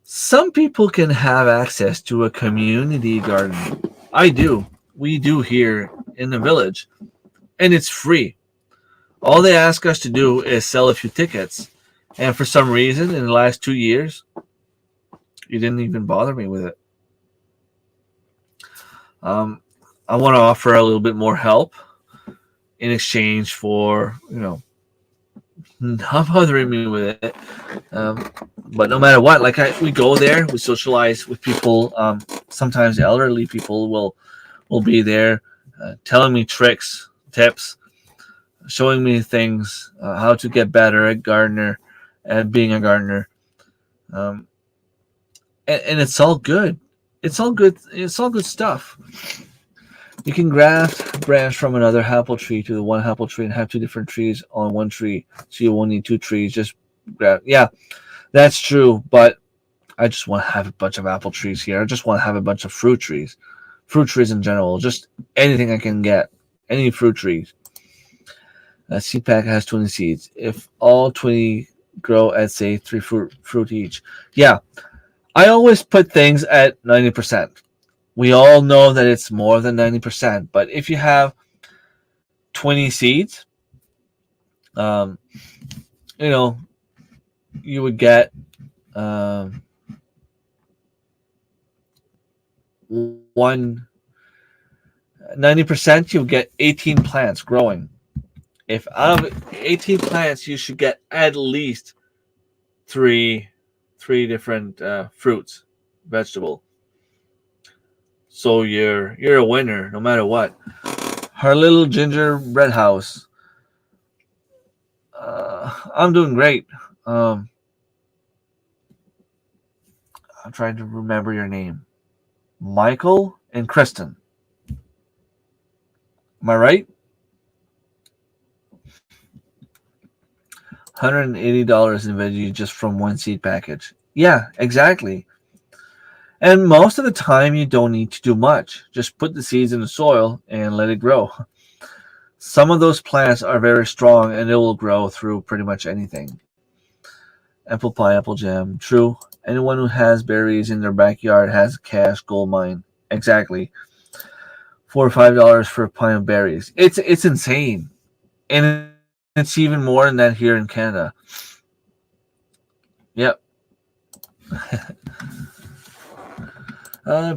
Some people can have access to a community garden. I do. We do here in the village, and it's free. All they ask us to do is sell a few tickets. And for some reason, in the last 2 years, you didn't even bother me with it. Um, I want to offer a little bit more help in exchange for, not bothering me with it. But no matter what, like we go there, we socialize with people. Sometimes elderly people will be there, telling me tricks, tips, showing me things, how to get better at being a gardener. Um, and it's all good. It's all good. It's all good stuff. You can graft a branch from another apple tree to the one apple tree and have two different trees on one tree. So you won't need two trees. Just grab. Yeah, that's true. But I just want to have a bunch of apple trees here. I just want to have a bunch of fruit trees in general. Just anything I can get. Any fruit trees. A seed pack has 20 seeds. If all 20 grow at, say, 3 fruit each. Yeah, I always put things at 90%. We all know that it's more than 90%, but if you have 20 seeds, you would get 90%, you'll get 18 plants growing. If out of 18 plants, you should get at least three different fruits, vegetable. So you're a winner no matter what. Her little gingerbread house. I'm doing great. I'm trying to remember your name. Michael and Kristen. Am I right? $180 in veggies just from one seed package. Yeah, exactly. And most of the time, you don't need to do much. Just put the seeds in the soil and let it grow. Some of those plants are very strong and it will grow through pretty much anything. Apple pie, apple jam. True. Anyone who has berries in their backyard has a cash gold mine. Exactly. $4 or $5 for a pint of berries. It's insane. And it's even more than that here in Canada. Yep.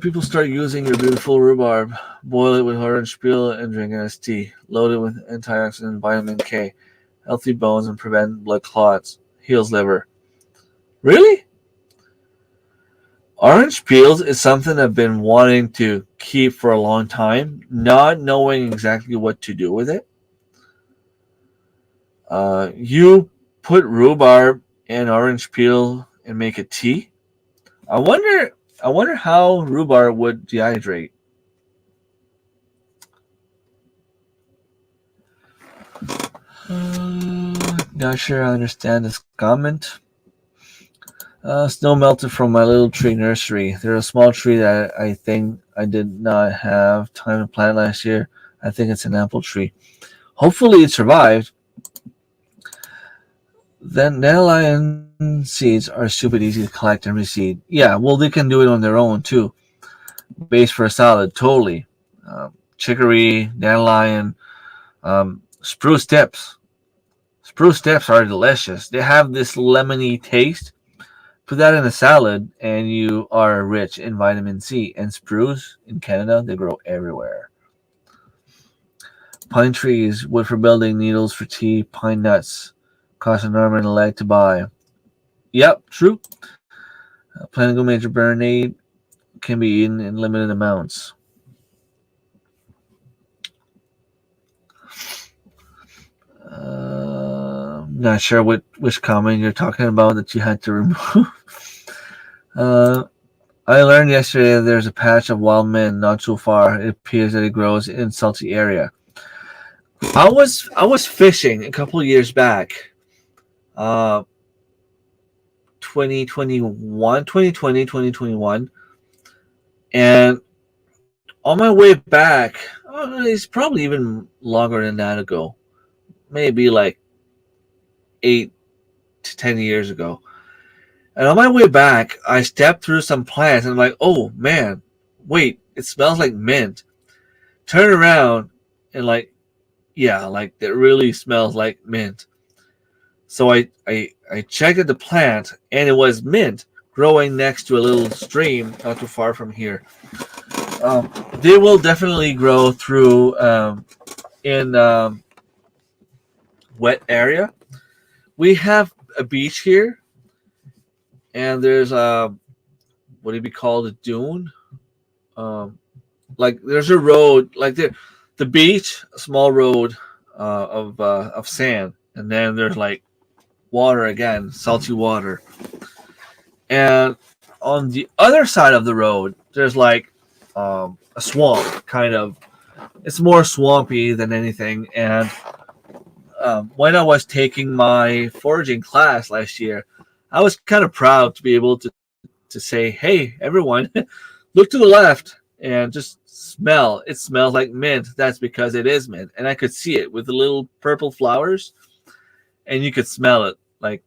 People start using your beautiful rhubarb. Boil it with orange peel and drink it as tea. Loaded with antioxidant vitamin K. Healthy bones and prevent blood clots. Heals liver. Really? Orange peels is something I've been wanting to keep for a long time, not knowing exactly what to do with it. You put rhubarb and orange peel and make a tea. I wonder how rhubarb would dehydrate. Not sure I understand this comment. Snow melted from my little tree nursery. There's a small tree that I think I did not have time to plant last year. I think it's an apple tree. Hopefully it survived. Then dandelion seeds are super easy to collect and reseed. Yeah, well, they can do it on their own too. Base for a salad, totally. Chicory, dandelion, spruce tips. Spruce tips are delicious. They have this lemony taste. Put that in a salad, and you are rich in vitamin C. And spruce in Canada, they grow everywhere. Pine trees, wood for building, needles for tea, pine nuts. Cost an arm and a leg to buy. Yep, true. Plan to go major burnade. can be eaten in limited amounts. Not sure which comment you're talking about that you had to remove. I learned yesterday that there's a patch of wild mint not too far. It appears that it grows in salty area. I was fishing a couple of years back, 2021, and on my way back, it's probably even longer than that ago, maybe like 8 to 10 years ago. And on my way back, I stepped through some plants and I'm like, oh man, wait, it smells like mint. Turn around and like, yeah, like it really smells like mint. So I checked at the plant and it was mint growing next to a little stream not too far from here. They will definitely grow through in wet area. We have a beach here, and there's what would be called a dune. Like there's a road, like the beach, a small road of sand, and then there's like water again, salty water. And on the other side of the road, there's like a swamp, kind of. It's more swampy than anything. And when I was taking my foraging class last year, I was kind of proud to be able to say, hey, everyone, look to the left and just smell. It smells like mint. That's because it is mint. And I could see it with the little purple flowers, and you could smell it. Like,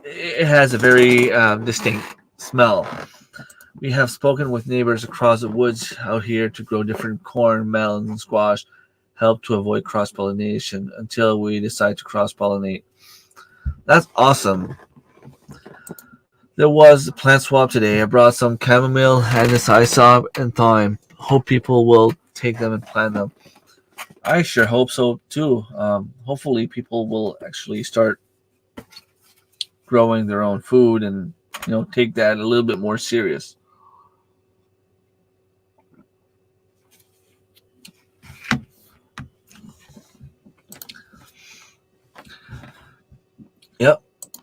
it has a very distinct smell. We have spoken with neighbors across the woods out here to grow different corn, melon, and squash, help to avoid cross-pollination until we decide to cross-pollinate. That's awesome. There was a plant swap today. I brought some chamomile, anisop, and thyme. Hope people will take them and plant them. I sure hope so too. Hopefully people will actually start growing their own food and take that a little bit more serious. Yep,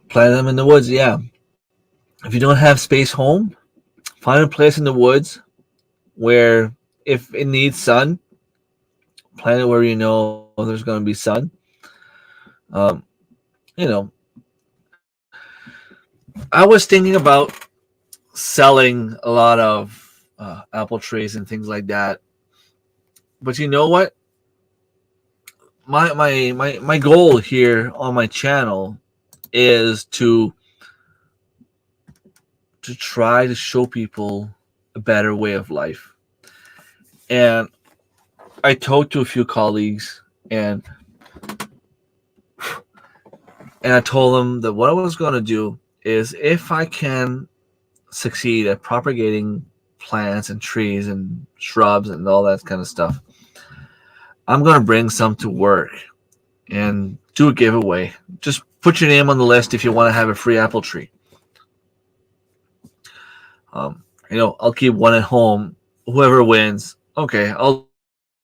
plant them in the woods. Yeah, if you don't have space home, find a place in the woods where, if it needs sun, plant it where you know there's going to be sun. I was thinking about selling a lot of apple trees and things like that, but you know what? My goal here on my channel is to try to show people a better way of life. And I talked to a few colleagues, and I told them that what I was going to do is, if I can succeed at propagating plants and trees and shrubs and all that kind of stuff, I'm going to bring some to work and do a giveaway. Just put your name on the list if you want to have a free apple tree. I'll keep one at home. Whoever wins, okay, I'll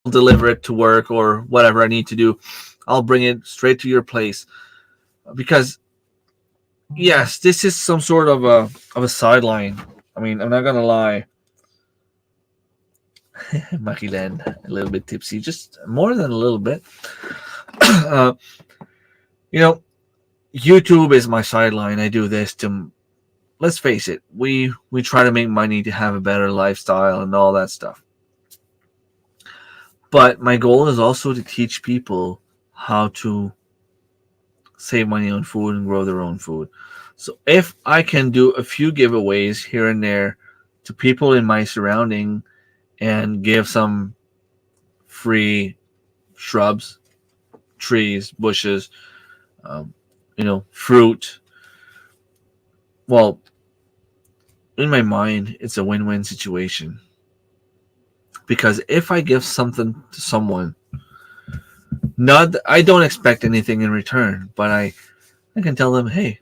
deliver it to work or whatever I need to do. I'll bring it straight to your place. Because, yes, this is some sort of a sideline. I mean, I'm not going to lie. Makilen, a little bit tipsy, just more than a little bit. YouTube is my sideline. I do this to, let's face it, we try to make money to have a better lifestyle and all that stuff. But my goal is also to teach people how to save money on food and grow their own food. So if I can do a few giveaways here and there to people in my surrounding and give some free shrubs, trees, bushes, fruit, well, in my mind, it's a win-win situation. Because if I give something to someone, I don't expect anything in return, but I can tell them, hey,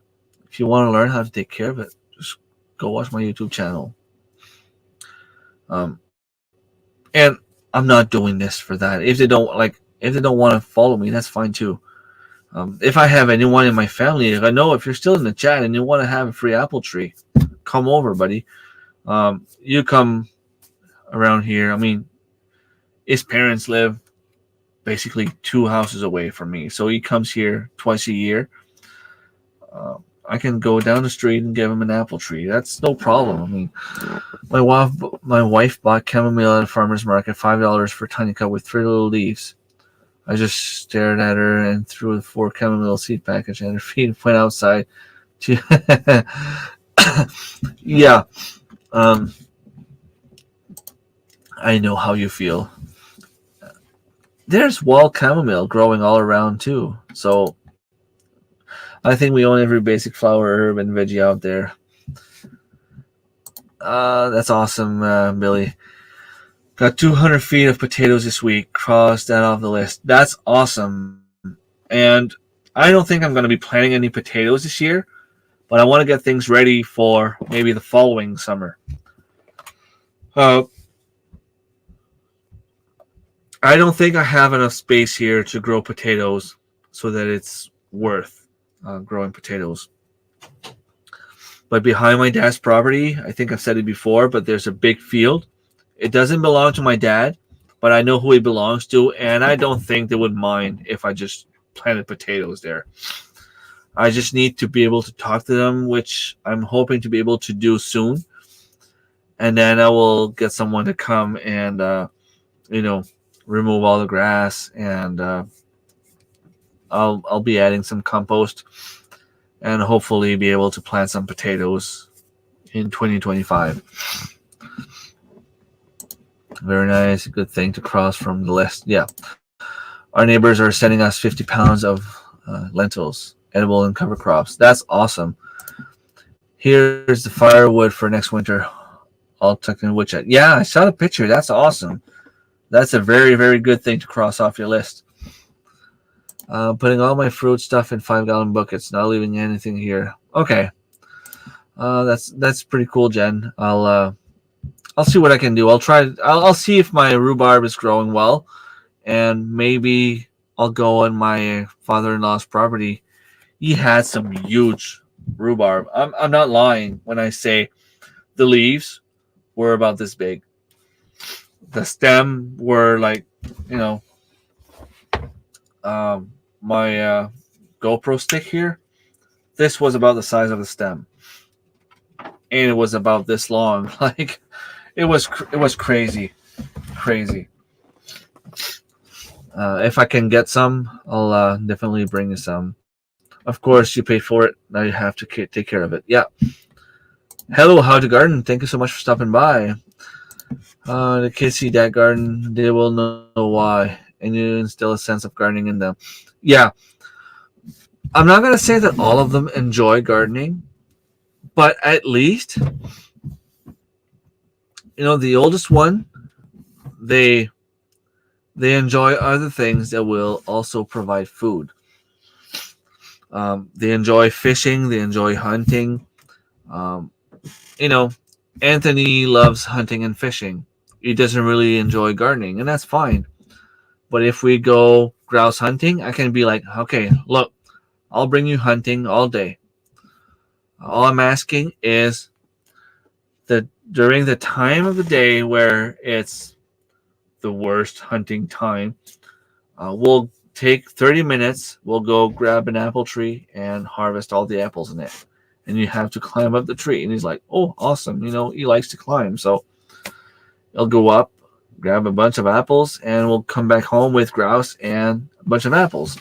if you want to learn how to take care of it, just go watch my YouTube channel. Um, and I'm not doing this for that. If they don't want to follow me, that's fine too. If I have anyone in my family, if I know if you're still in the chat and you want to have a free apple tree, come over, buddy. You come around here. I mean, his parents live basically 2 houses away from me, so he comes here twice a year. I can go down the street and give him an apple tree. That's no problem. I mean, my wife bought chamomile at a farmer's market, $5 for a tiny cup with 3 little leaves. I just stared at her and threw the 4 chamomile seed package at her feet and went outside. Yeah, I know how you feel. There's wild chamomile growing all around too. So I think we own every basic flower, herb, and veggie out there. That's awesome, Billy. Got 200 feet of potatoes this week. Cross that off the list. That's awesome. And I don't think I'm going to be planting any potatoes this year, but I want to get things ready for maybe the following summer. I don't think I have enough space here to grow potatoes so that it's worth growing potatoes. But behind my dad's property, I think I've said it before, but there's a big field. It doesn't belong to my dad, but I know who it belongs to, and I don't think they would mind if I just planted potatoes there. I just need to be able to talk to them, which I'm hoping to be able to do soon. And then I will get someone to come and, remove all the grass, and I'll be adding some compost and hopefully be able to plant some potatoes in 2025. Very nice. Good thing to cross from the list. Yeah. Our neighbors are sending us 50 pounds of lentils, edible and cover crops. That's awesome. Here's the firewood for next winter. All tucked in wood shed. Yeah, I saw the picture. That's awesome. That's a very, very good thing to cross off your list. Putting all my fruit stuff in 5-gallon buckets, not leaving anything here. Okay. That's pretty cool, Jen. I'll see what I can do. I'll see if my rhubarb is growing well, and maybe I'll go on my father-in-law's property. He had some huge rhubarb. I'm not lying when I say the leaves were about this big. The stem were like, my GoPro stick here. This was about the size of the stem, and it was about this long. Like, it was crazy. If I can get some, I'll definitely bring you some. Of course, you paid for it. Now you have to take care of it. Yeah. Hello, How to Garden. Thank you so much for stopping by. The kids see that garden, they will know why, and you instill a sense of gardening in them. Yeah. I'm not going to say that all of them enjoy gardening, but at least, the oldest one, they enjoy other things that will also provide food. They enjoy fishing. They enjoy hunting. Anthony loves hunting and fishing. He doesn't really enjoy gardening, and that's fine. But if we go grouse hunting, I can be like, okay, look, I'll bring you hunting all day. All I'm asking is that during the time of the day where it's the worst hunting time, we'll take 30 minutes. We'll go grab an apple tree and harvest all the apples in it. And you have to climb up the tree. And he's like, oh, awesome. He likes to climb. So he'll go up, grab a bunch of apples, and we'll come back home with grouse and a bunch of apples.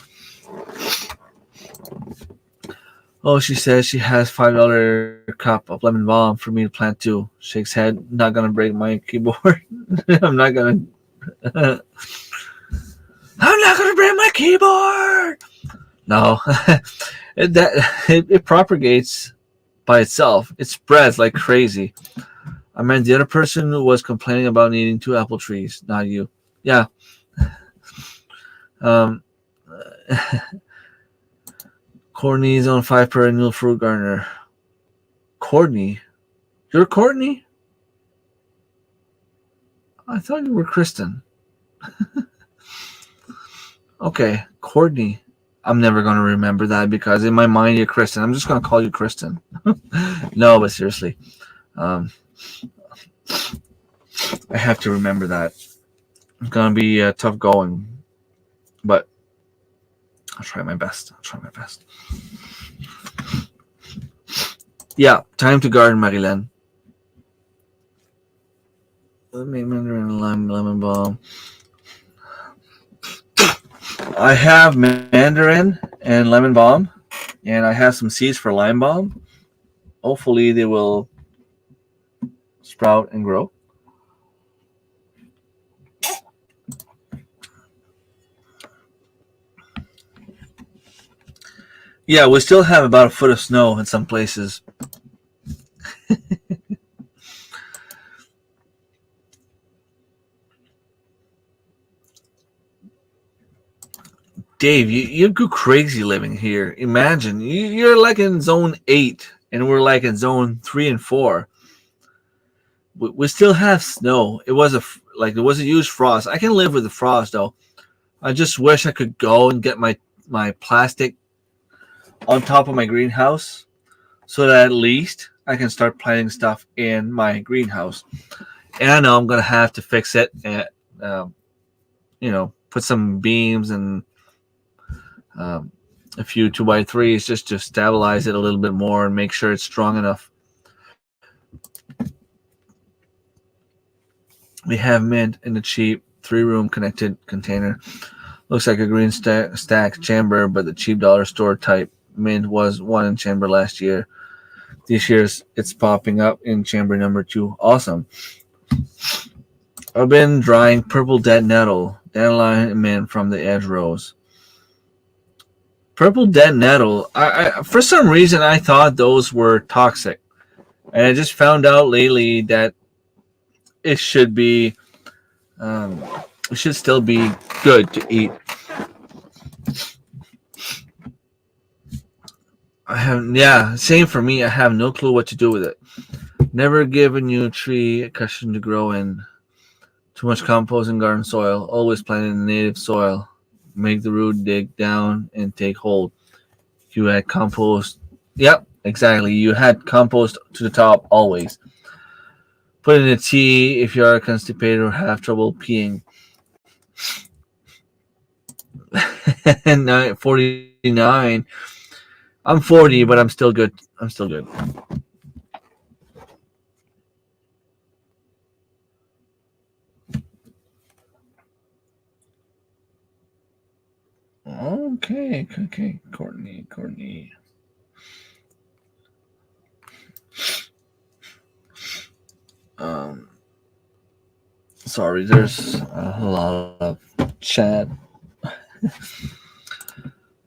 Oh, she says she has $5 cup of lemon balm for me to plant too. Shakes head. Not gonna break my keyboard. I'm not gonna break my keyboard. No, it propagates by itself. It spreads like crazy. I meant the other person who was complaining about needing 2 apple trees, not you. Yeah. Courtney's on 5 perennial fruit gardener. Courtney? You're Courtney? I thought you were Kristen. Okay, Courtney. I'm never going to remember that because in my mind you're Kristen. I'm just going to call you Kristen. No, but seriously. I have to remember that. It's going to be tough going. But I'll try my best. Yeah, time to garden, Marilyn. Mandarin, lemon balm. I have mandarin and lemon balm, and I have some seeds for lime balm. Hopefully, they will sprout and grow. Yeah, we still have about a foot of snow in some places. Dave, you go crazy living here. Imagine you're like in zone 8, and we're like in zone 3 and 4. We still have snow. It was a huge frost. I can live with the frost though. I just wish I could go and get my plastic on top of my greenhouse, so that at least I can start planting stuff in my greenhouse. And I know I'm gonna have to fix it and put some beams and a few 2x3s just to stabilize it a little bit more and make sure it's strong enough. We have mint in the cheap 3-room connected container. Looks like a green stack chamber, but the cheap dollar store type mint was one in chamber last year. This year's it's popping up in chamber number 2. Awesome. I've been drying purple dead nettle, dandelion, and mint from the edge rows. Purple dead nettle. I for some reason I thought those were toxic, and I just found out lately that it should be, it should still be good to eat. Same for me. I have no clue what to do with it. Never give a new tree a cushion to grow in. Too much compost in garden soil. Always plant in native soil. Make the root dig down and take hold. You add compost. Yep, exactly. You had compost to the top always. Put in a tea if you are constipated or have trouble peeing. 49. I'm 40, but I'm still good. Okay, Courtney. Sorry, there's a lot of chat.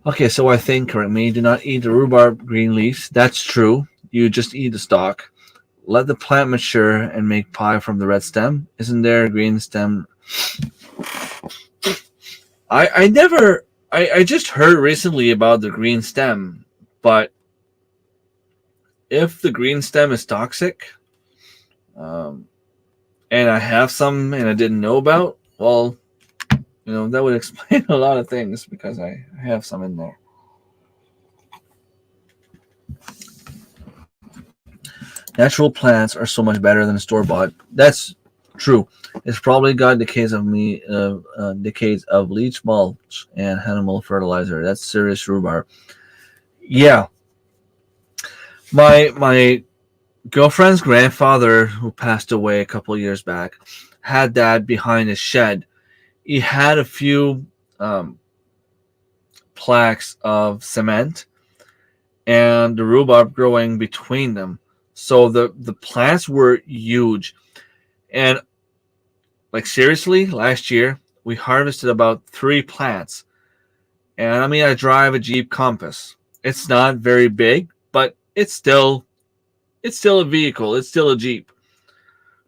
Okay, so I think correctly, do not eat the rhubarb green leaves. That's true. You just eat the stalk. Let the plant mature and make pie from the red stem. Isn't there a green stem? I just heard recently about the green stem, but if the green stem is toxic, and I have some and I didn't know about, well, that would explain a lot of things because I have some in there. Natural plants are so much better than store-bought. That's true. It's probably got decades of leach mulch and animal fertilizer. That's serious rhubarb. Yeah. My girlfriend's grandfather, who passed away a couple of years back, had that behind his shed. He had a few plaques of cement and the rhubarb growing between them. So the plants were huge. And like seriously, last year we harvested about 3 plants. And I mean, I drive a Jeep Compass. It's not very big, but it's still a vehicle. It's still a Jeep.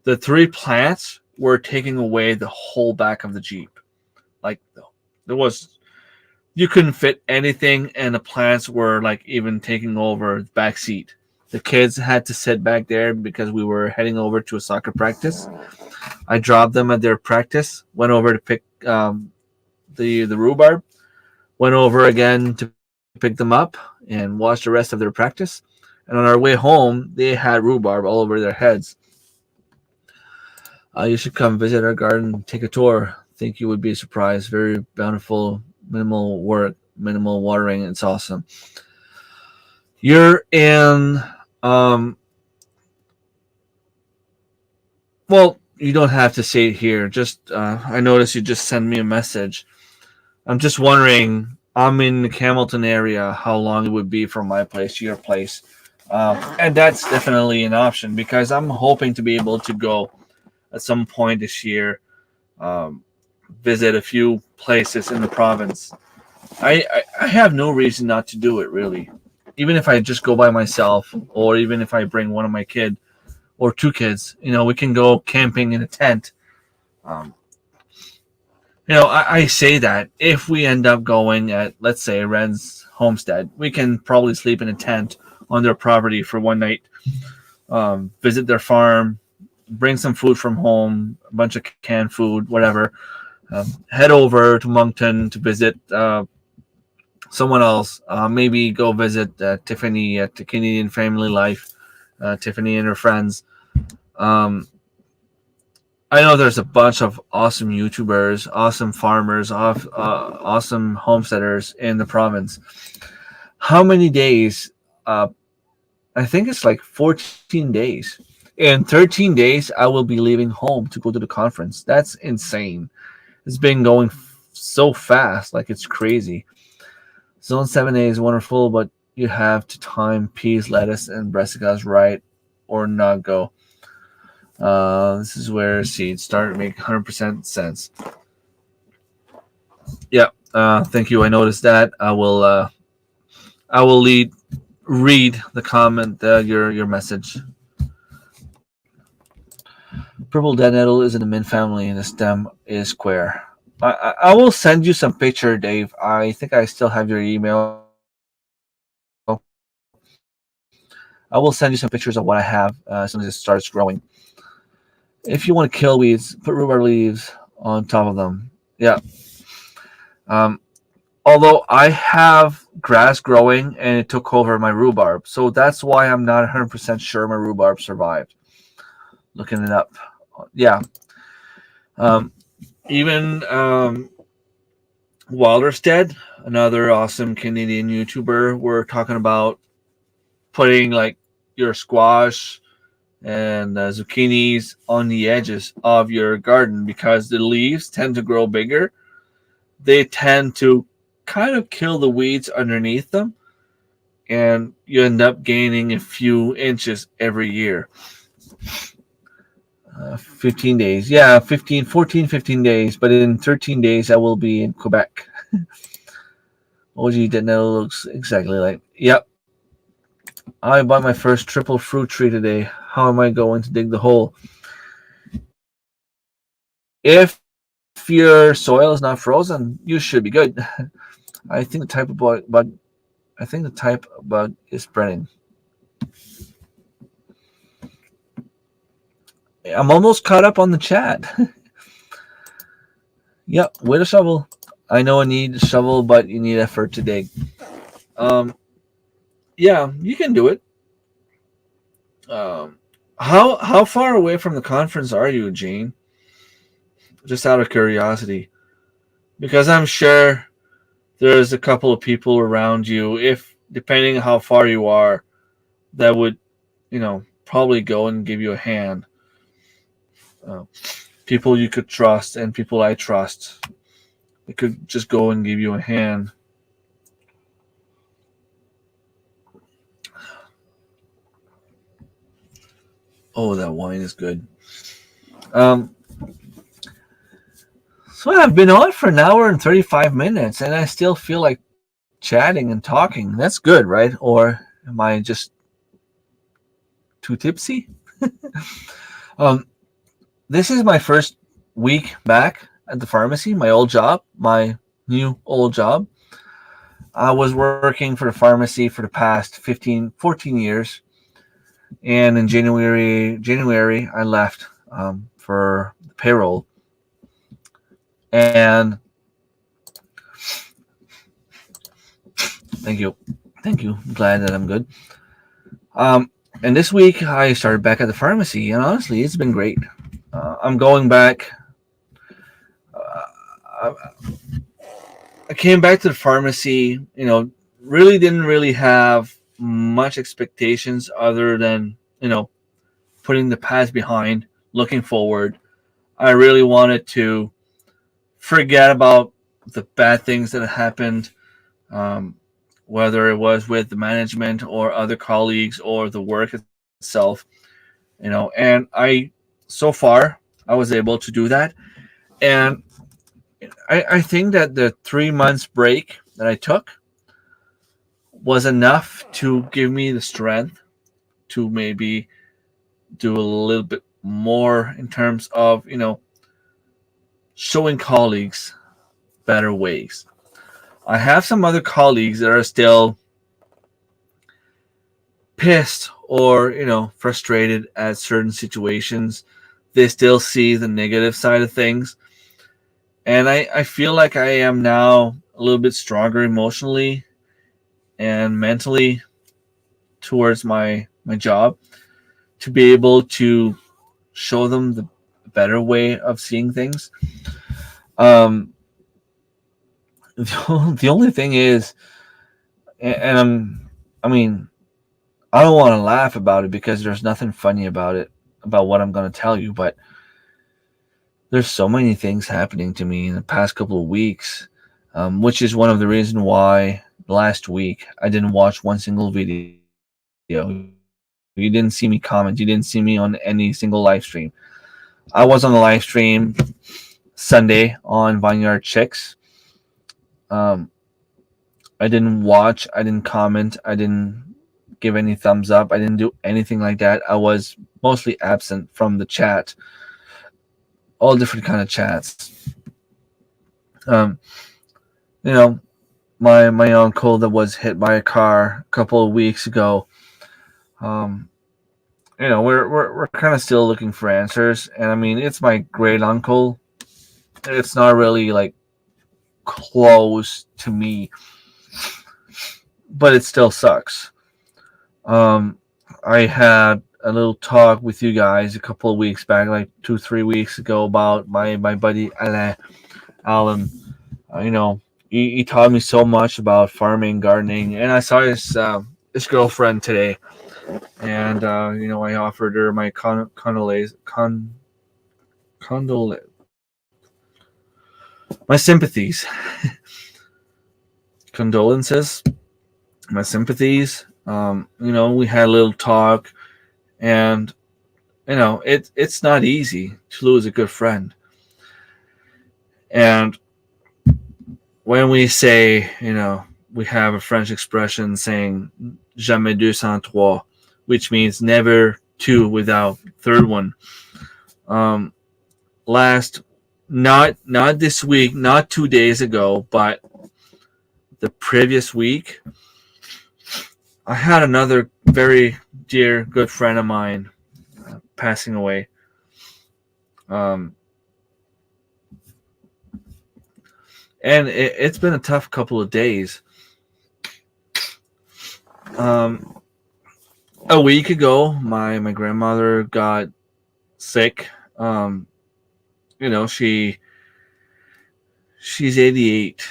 The 3 plants were taking away the whole back of the Jeep. Like you couldn't fit anything, and the plants were like even taking over the back seat. The kids had to sit back there because we were heading over to a soccer practice. I dropped them at their practice, went over to pick the rhubarb, went over again to pick them up and watch the rest of their practice. And on our way home, they had rhubarb all over their heads. You should come visit our garden, take a tour. Think you would be surprised. Very bountiful, minimal work, minimal watering. It's awesome. You're in, well, you don't have to say it here. Just, I noticed you just sent me a message. I'm just wondering, I'm in the Campbellton area, how long it would be from my place to your place. And that's definitely an option because I'm hoping to be able to go at some point this year, visit a few places in the province. I have no reason not to do it, really. Even if I just go by myself, or even if I bring one of my kid or two kids, we can go camping in a tent. I say that if we end up going at, let's say, Ren's homestead, we can probably sleep in a tent on their property for one night, visit their farm, bring some food from home, a bunch of canned food, whatever. Head over to Moncton to visit someone else. Maybe go visit Tiffany at the Canadian Family Life, Tiffany and her friends. I know there's a bunch of awesome YouTubers, awesome farmers, awesome homesteaders in the province. How many days? I think it's like 14 days. In 13 days, I will be leaving home to go to the conference. That's insane. It's been going so fast, like it's crazy. Zone 7A is wonderful, but you have to time peas, lettuce, and brassicas right or not go. This is where seeds start to make 100% sense. Yeah, thank you. I noticed that. I will read the comment, your message. Purple dead nettle is in the mint family, and the stem is square. I will send you some picture, Dave. I think I still have your email. I will send you some pictures of what I have as soon as it starts growing. If you want to kill weeds, put rhubarb leaves on top of them. Yeah. Although I have grass growing and it took over my rhubarb, so that's why I'm not 100% sure my rhubarb survived. Looking it up. Yeah. Even Wilderstead, another awesome Canadian YouTuber, we're talking about putting like your squash and zucchinis on the edges of your garden because the leaves tend to grow bigger. They tend to kind of kill the weeds underneath them, and you end up gaining a few inches every year. 15 days. Yeah, 15 days. But in 13 days, I will be in Quebec. OG didn't know it looks exactly like. Yep. I bought my first triple fruit tree today. How am I going to dig the hole? If your soil is not frozen, you should be good. I think the type of bug is spreading. I'm almost caught up on the chat. Yep, with a shovel. I know I need a shovel, but you need effort to dig. Yeah, you can do it. How far away from the conference are you, Jane? Just out of curiosity, because I'm sure there's a couple of people around you, if depending on how far you are, that would, probably go and give you a hand. People you could trust and people I trust, they could just go and give you a hand. Oh, that wine is good. So I've been on for an hour and 35 minutes, and I still feel like chatting and talking. That's good, right? Or am I just too tipsy? This is my first week back at the pharmacy, my old job, my new old job. I was working for the pharmacy for the past 14 years. And in January I left for the payroll. And thank you, I'm glad that I'm good. And this week I started back at the pharmacy, and honestly, it's been great. I'm going back. Uh, I came back to the pharmacy. Really didn't really have much expectations other than putting the past behind, looking forward. I really wanted to forget about the bad things that happened, um, whether it was with the management or other colleagues or the work itself. And so far, I was able to do that. And I think that the 3 months break that I took was enough to give me the strength to maybe do a little bit more in terms of, showing colleagues better ways. I have some other colleagues that are still pissed or, frustrated at certain situations. They still see the negative side of things. And I feel like I am now a little bit stronger emotionally and mentally towards my job to be able to show them the better way of seeing things. Um, the only thing is, and I mean, I don't want to laugh about it because there's nothing funny about it, about what I'm going to tell you, but there's so many things happening to me in the past couple of weeks, which is one of the reasons why last week I didn't watch one single video. You didn't see me comment. You didn't see me on any single live stream. I was on the live stream Sunday on Vineyard Chicks. Um, I didn't watch. I didn't comment. I didn't give any thumbs up. I didn't do anything like that. I was mostly absent from the chat, all different kind of chats. Um, you know, my uncle that was hit by a car a couple of weeks ago. Um, we're kind of still looking for answers, and I mean, it's my great uncle. It's not really like close to me, but it still sucks. Um, I had a little talk with you guys a couple of weeks back, like 2-3 weeks ago, about my buddy Alan. He taught me so much about farming, gardening, and I saw his girlfriend today, and I offered her my my sympathies, condolences, my sympathies. We had a little talk, and it's not easy to lose a good friend. And when we say, we have a French expression saying "jamais deux sans trois," which means never two without third one. Last, not this week, not 2 days ago, but the previous week, I had another very dear, good friend of mine passing away. And it's been a tough couple of days. A week ago, my grandmother got sick. She's 88.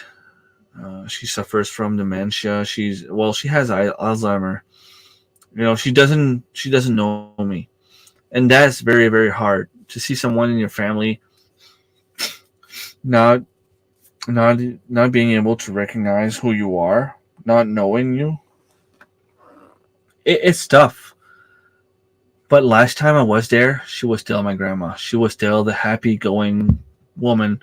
She suffers from dementia. She has Alzheimer. She doesn't know me, and that's very, very hard to see someone in your family not being able to recognize who you are, not knowing you. It's tough. But last time I was there, she was still my grandma. She was still the happy-going woman.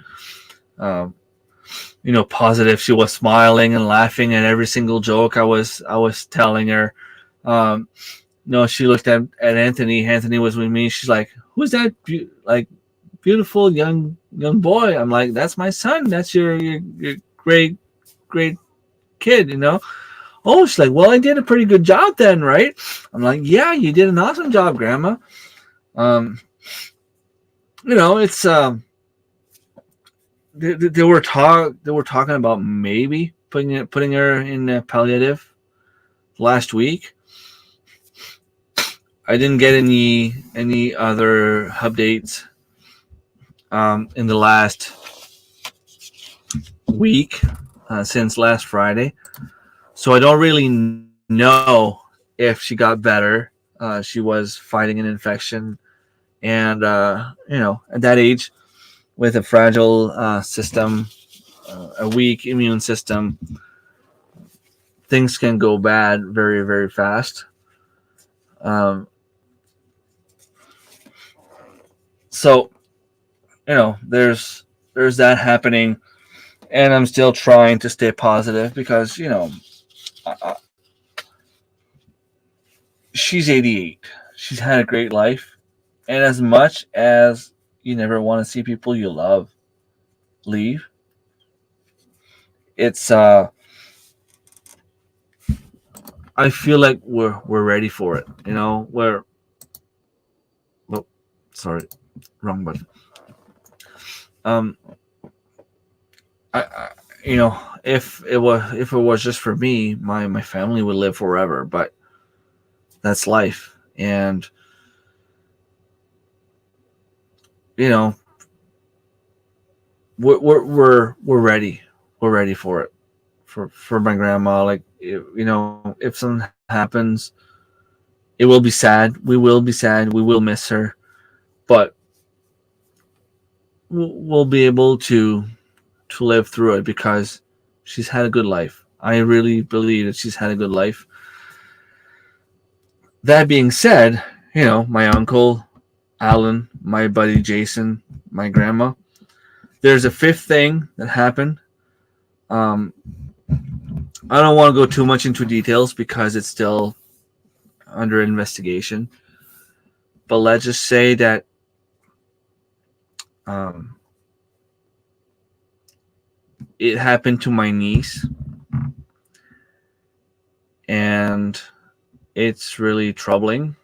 Positive. She was smiling and laughing at every single joke I was telling her. She looked at Anthony. Anthony was with me. She's like, "Who's that? Beautiful young boy?" I'm like, "That's my son. That's your great kid." Oh, she's like, well, I did a pretty good job then, right? I'm like, yeah, you did an awesome job, Grandma. Um, it's they were talking about maybe putting her in palliative last week. I didn't get any other updates in the last week since last Friday, so I don't really know if she got better. She was fighting an infection, and at that age, with a fragile system, a weak immune system, things can go bad very, very fast. Um, so there's that happening, and I'm still trying to stay positive because uh, she's 88. She's had a great life, and as much as you never want to see people you love leave, it's I feel like we're ready for it. We're oh, sorry, wrong button. Um, I if it was just for me, my family would live forever, but that's life, and you know we're ready. We're ready for it. For my grandma, like if something happens, it will be sad. We will be sad. We will miss her, but we'll be able to live through it because she's had a good life. I really believe that she's had a good life. That being said, my uncle Alan, my buddy Jason, my grandma. There's a fifth thing that happened. Um, I don't want to go too much into details because it's still under investigation. But let's just say that um, it happened to my niece, and it's really troubling.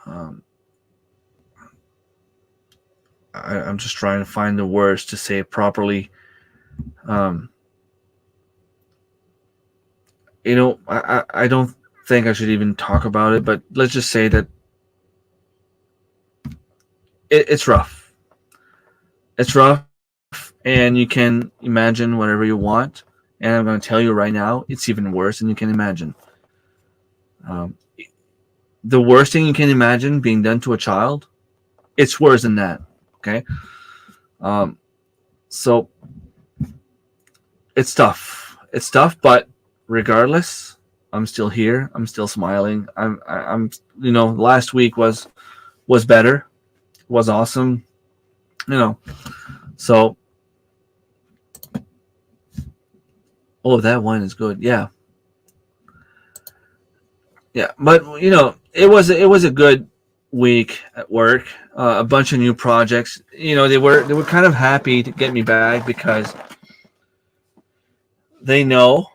Um, I'm just trying to find the words to say it properly. Um, I don't think I should even talk about it, but let's just say that it's rough. It's rough, and you can imagine whatever you want. And I'm going to tell you right now, it's even worse than you can imagine. Um, the worst thing you can imagine being done to a child, it's worse than that. Okay. So it's tough. It's tough, but regardless, I'm still here. I'm still smiling. I'm last week was better, was awesome. So that wine is good. Yeah. Yeah, but it was a good week at work. A bunch of new projects. They were kind of happy to get me back because they know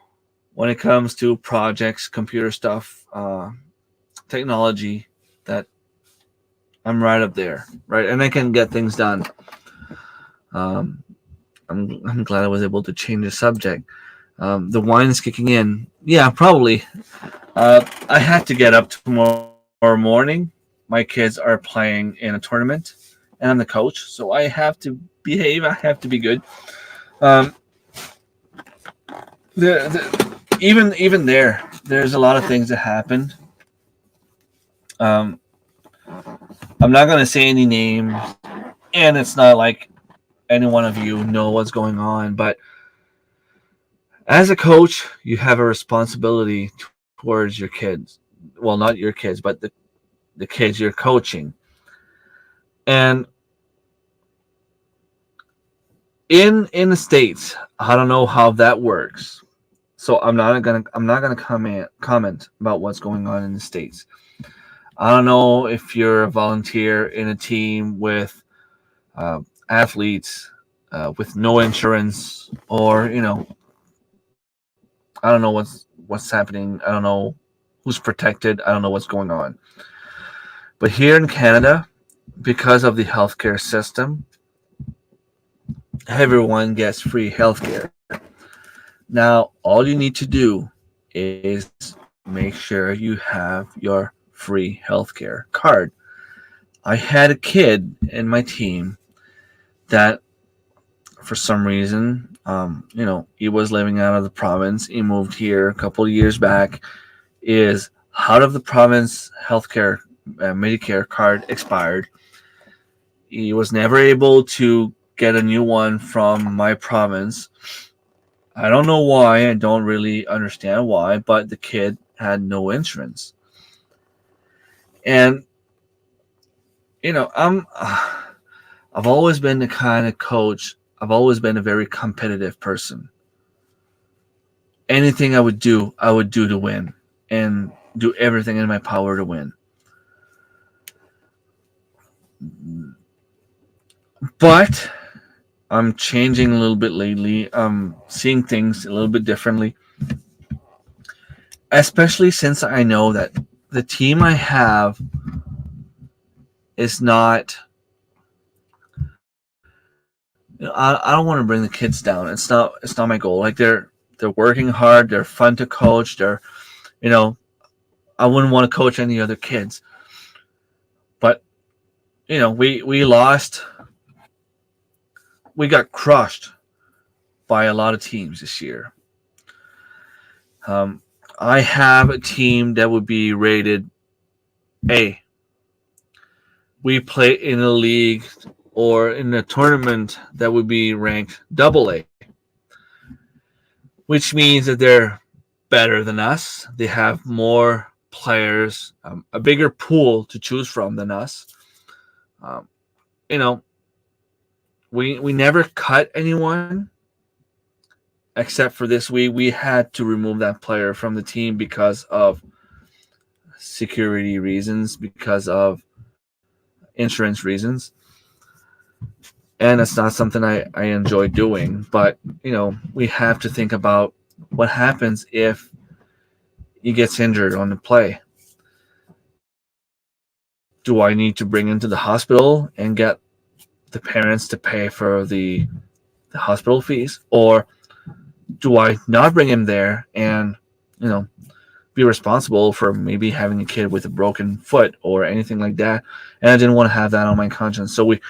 when it comes to projects, computer stuff, technology, that I'm right up there, right, and I can get things done. I'm glad I was able to change the subject. The wine is kicking in. Yeah, probably. I had to get up tomorrow morning. My kids are playing in a tournament, and I'm the coach, so I have to behave. I have to be good. Um, even there's a lot of things that happened. Um, I'm not gonna say any names, and it's not like any one of you know what's going on, but as a coach, you have a responsibility towards your kids. Well, not your kids, but the kids you're coaching. And in the States, I don't know how that works. So I'm not gonna comment about what's going on in the States. I don't know if you're a volunteer in a team with athletes with no insurance, or I don't know what's happening. I don't know who's protected. I don't know what's going on. But here in Canada, because of the healthcare system, everyone gets free healthcare. Now, all you need to do is make sure you have your free healthcare card. I had a kid in my team that, for some reason, he was living out of the province. He moved here a couple of years back. Is out of the province healthcare Medicare card expired. He was never able to get a new one from my province. I don't know why. I don't really understand why, but the kid had no insurance. And I've always been the kind of coach. I've always been a very competitive person. Anything I would do to win and do everything in my power to win. But I'm changing a little bit lately. I'm seeing things a little bit differently. Especially since I know that the team I have is not. I don't want to bring the kids down. It's not my goal. Like they're working hard. They're fun to coach. They're, I wouldn't want to coach any other kids. But we lost. We got crushed by a lot of teams this year. I have a team that would be rated A. We play in a league or in a tournament that would be ranked AA, which means that they're better than us. They have more players, a bigger pool to choose from than us. We never cut anyone except for this week. We had to remove that player from the team because of security reasons, because of insurance reasons. And it's not something I enjoy doing. But, we have to think about what happens if he gets injured on the play. Do I need to bring him to the hospital and get the parents to pay for the hospital fees? Or do I not bring him there and, be responsible for maybe having a kid with a broken foot or anything like that? And I didn't want to have that on my conscience. So we,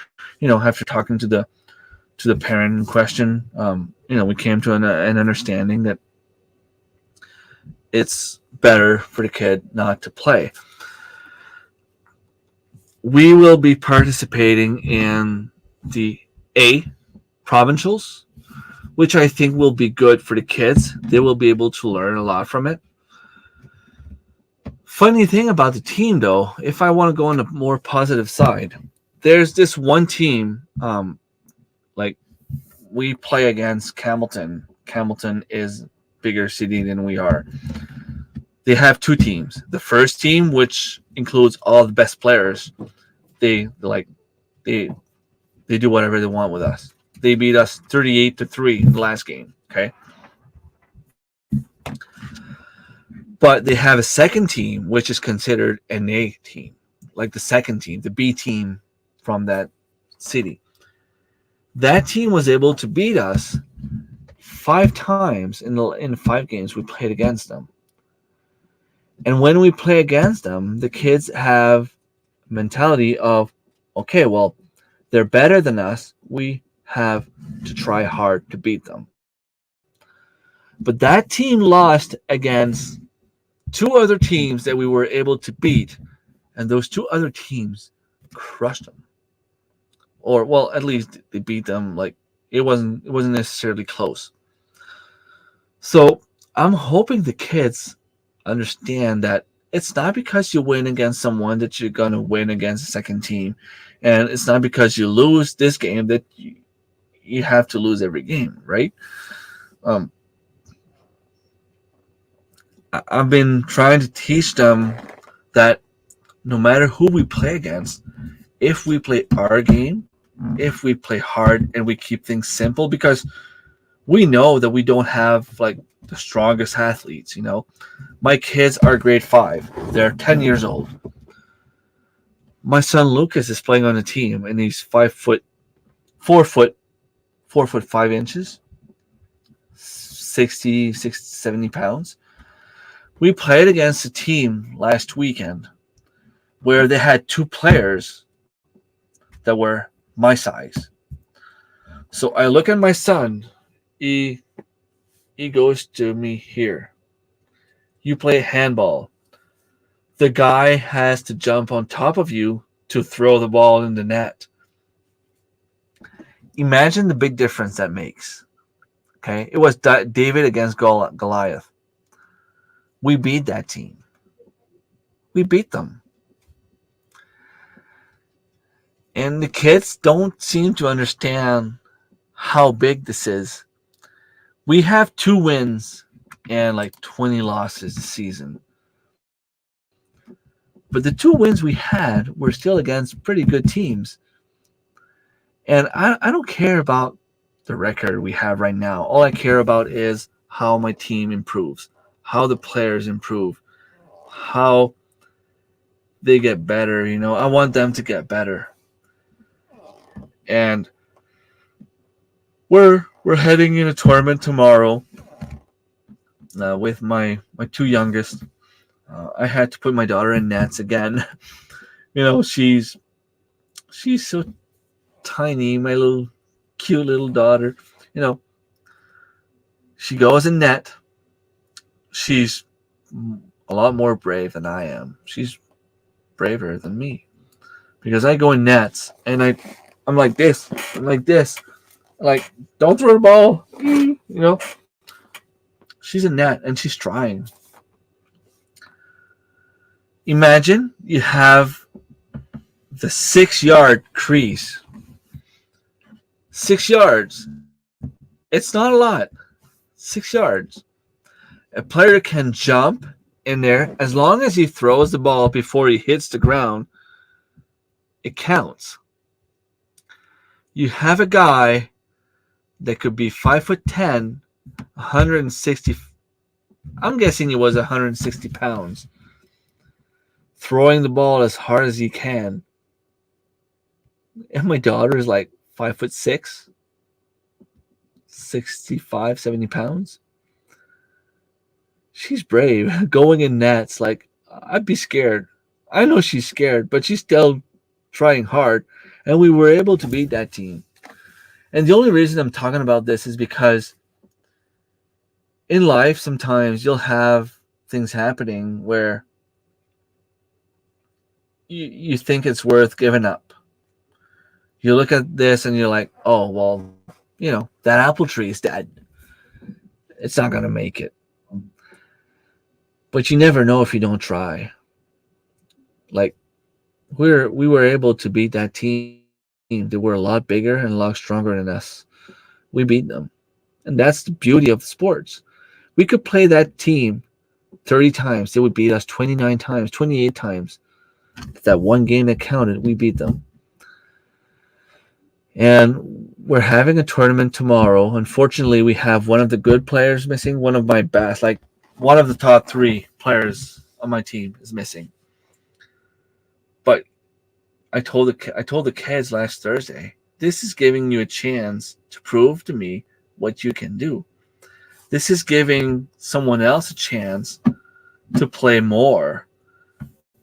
after talking to the parent in question, we came to an understanding that it's better for the kid not to play. We will be participating in the A provincials, which I think will be good for the kids. They will be able to learn a lot from it. Funny thing about the team, though, if I want to go on the more positive side, there's this one team, we play against Campbellton. Campbellton is a bigger city than we are. They have two teams. The first team, which includes all the best players, they do whatever they want with us. They beat us 38-3 in the last game. Okay. But they have a second team, which is considered an A team, like the second team, the B team from that city. That team was able to beat us 5 times in the 5 games we played against them. And when we play against them, the kids have a mentality of, okay, well, they're better than us. We have to try hard to beat them. But that team lost against 2 other teams that we were able to beat, and those 2 other teams crushed them. Or, well, at least they beat them. Like it wasn't necessarily close. So I'm hoping the kids understand that it's not because you win against someone that you're going to win against a second team. And it's not because you lose this game that you have to lose every game, right? I've been trying to teach them that no matter who we play against, if we play our game, if we play hard and we keep things simple, because We know that we don't have like the strongest athletes, you know. My kids are grade 5. They're 10 years old. My son Lucas is playing on a team and he's 5 foot, 4 foot, 4 foot 5 inches, 70 pounds. We played against a team last weekend where they had 2 players that were my size. So I look at my son. He he goes to me here. You play handball. The guy has to jump on top of you to throw the ball in the net. Imagine the big difference that makes. Okay, it was David against Goliath. We beat that team. We beat them. And the kids don't seem to understand how big this is. We have 2 wins and like 20 losses this season. But the 2 wins we had were still against pretty good teams. And I don't care about the record we have right now. All I care about is how my team improves, how the players improve, how they get better. You know, I want them to get better. And we're heading in a tournament tomorrow with my 2 youngest. I had to put my daughter in nets again. You know, she's so tiny, my little cute little daughter. You know, she goes in net. She's a lot more brave than I am. She's braver than me because I go in nets and I'm like this. I'm like this. Like, don't throw the ball. You know, she's in net and she's trying. Imagine you have the 6-yard crease. 6 yards. It's not a lot. 6 yards. A player can jump in there as long as he throws the ball before he hits the ground. It counts. You have a guy that could be 5'10", 160. I'm guessing he was 160 pounds. Throwing the ball as hard as he can. And my daughter is like 5'6", 65, 70 pounds. She's brave. Going in nets, like, I'd be scared. I know she's scared, but she's still trying hard. And we were able to beat that team. And the only reason I'm talking about this is because in life, sometimes you'll have things happening where you think it's worth giving up. You look at this and you're like, oh, well, you know, that apple tree is dead. It's not going to make it. But you never know if you don't try. Like, we were able to beat that team. They were a lot bigger and a lot stronger than us. We beat them. And that's the beauty of sports. We could play that team 30 times. They would beat us 29 times, 28 times. That one game that counted, we beat them. And we're having a tournament tomorrow. Unfortunately, we have one of the good players missing, one of my best, like one of the top 3 players on my team is missing. But I told the kids last Thursday, this is giving you a chance to prove to me what you can do. This is giving someone else a chance to play more,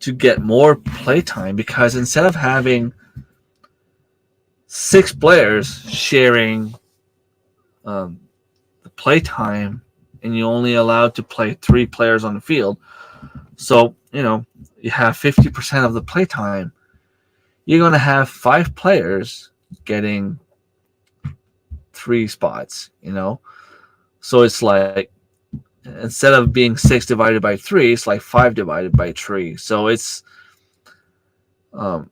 to get more play time, because instead of having 6 players sharing the play time, and you only allowed to play 3 players on the field, so you know you have 50% of the play time. You're going to have 5 players getting 3 spots, you know? So it's like, instead of being 6 divided by 3, it's like 5 divided by 3. So it's 60%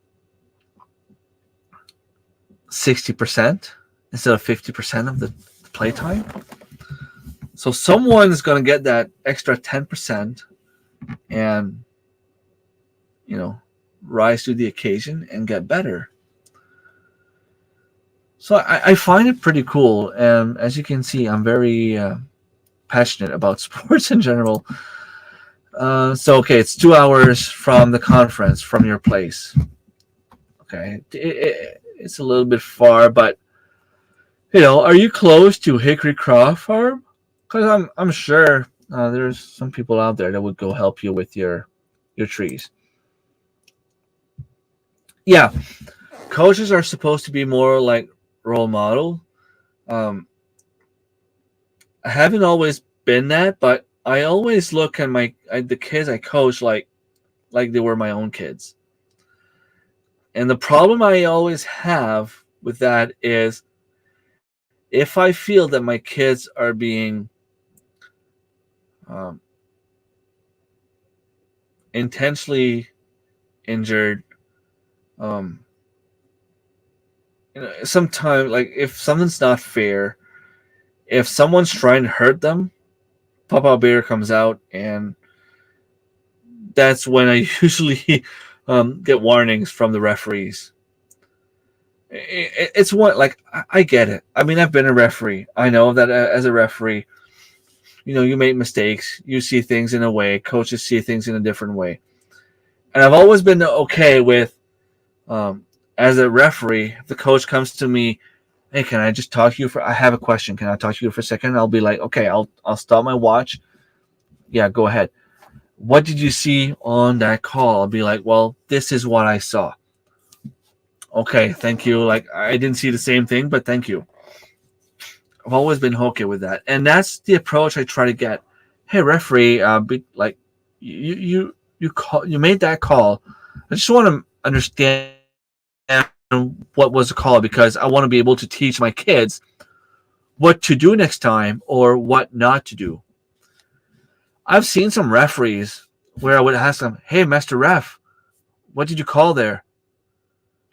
instead of 50% of the play time. So someone's going to get that extra 10% and, you know, rise to the occasion and get better. So I find it pretty cool, and as you can see, I'm very passionate about sports in general. So okay, it's 2 hours from the conference from your place. Okay, it's a little bit far, but are you close to Hickory Croft Farm? Because I'm sure there's some people out there that would go help you with your trees. Yeah, coaches are supposed to be more like role model. Um, I haven't always been that, but I always look at the kids I coach like they were my own kids. And the problem I always have with that is if I feel that my kids are being um, intentionally injured, um, sometimes like if something's not fair, if someone's trying to hurt them, Papa Bear comes out, and that's when I usually get warnings from the referees. It's what, like, I get it. I mean, I've been a referee. I know that as a referee, you make mistakes. You see things in a way. Coaches see things in a different way. And I've always been okay with, as a referee, if the coach comes to me, hey, can I just talk to you I have a question. Can I talk to you for a second? I'll be like, okay, I'll stop my watch. Yeah, go ahead. What did you see on that call? I'll be like, well, this is what I saw. Okay, thank you. Like, I didn't see the same thing, but thank you. I've always been okay with that, and that's the approach I try to get. Hey, referee, like, you made that call. I just want to understand what was the call, because I want to be able to teach my kids what to do next time or what not to do. I've seen some referees where I would ask them, hey, Master Ref, what did you call there?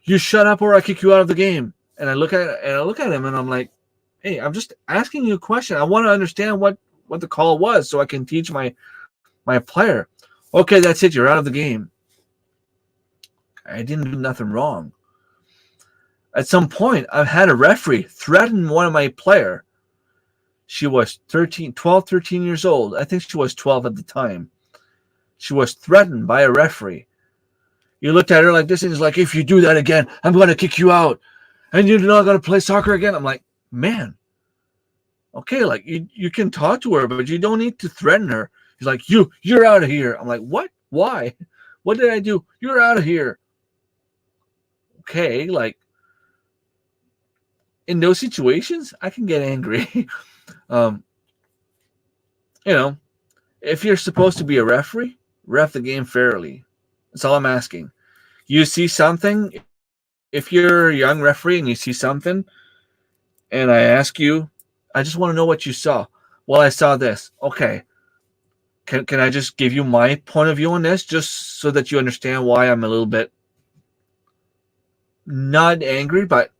You shut up or I kick you out of the game. And I look at him and I'm like, hey, I'm just asking you a question. I want to understand what the call was so I can teach my player. Okay, that's it. You're out of the game. I didn't do nothing wrong. At some point, I've had a referee threaten one of my player. She was 13 years old. I think she was 12 at the time. She was threatened by a referee. You looked at her like this, and it's like, if you do that again, I'm going to kick you out. And you're not going to play soccer again. I'm like, man, okay, like, you can talk to her, but you don't need to threaten her. He's like, you're out of here. I'm like, what? Why? What did I do? You're out of here. Okay, like, in those situations, I can get angry. If you're supposed to be a referee, ref the game fairly. That's all I'm asking. You see something, if you're a young referee and you see something, and I ask you, I just want to know what you saw. Well, I saw this. Okay. Can I just give you my point of view on this, just so that you understand why I'm a little bit not angry, but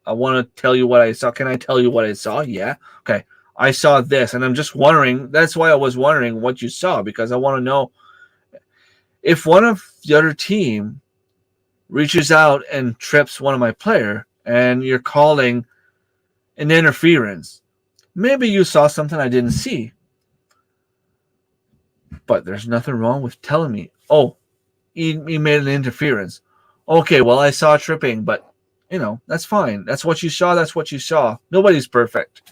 I want to tell you what I saw. Can I tell you what I saw? Yeah. Okay. I saw this, and I'm just wondering. That's why I was wondering what you saw, because I want to know if one of the other team reaches out and trips one of my player, and you're calling an interference. Maybe you saw something I didn't see, but there's nothing wrong with telling me, oh, he made an interference. Okay, well, I saw tripping, but that's fine. That's what you saw. That's what you saw. Nobody's perfect.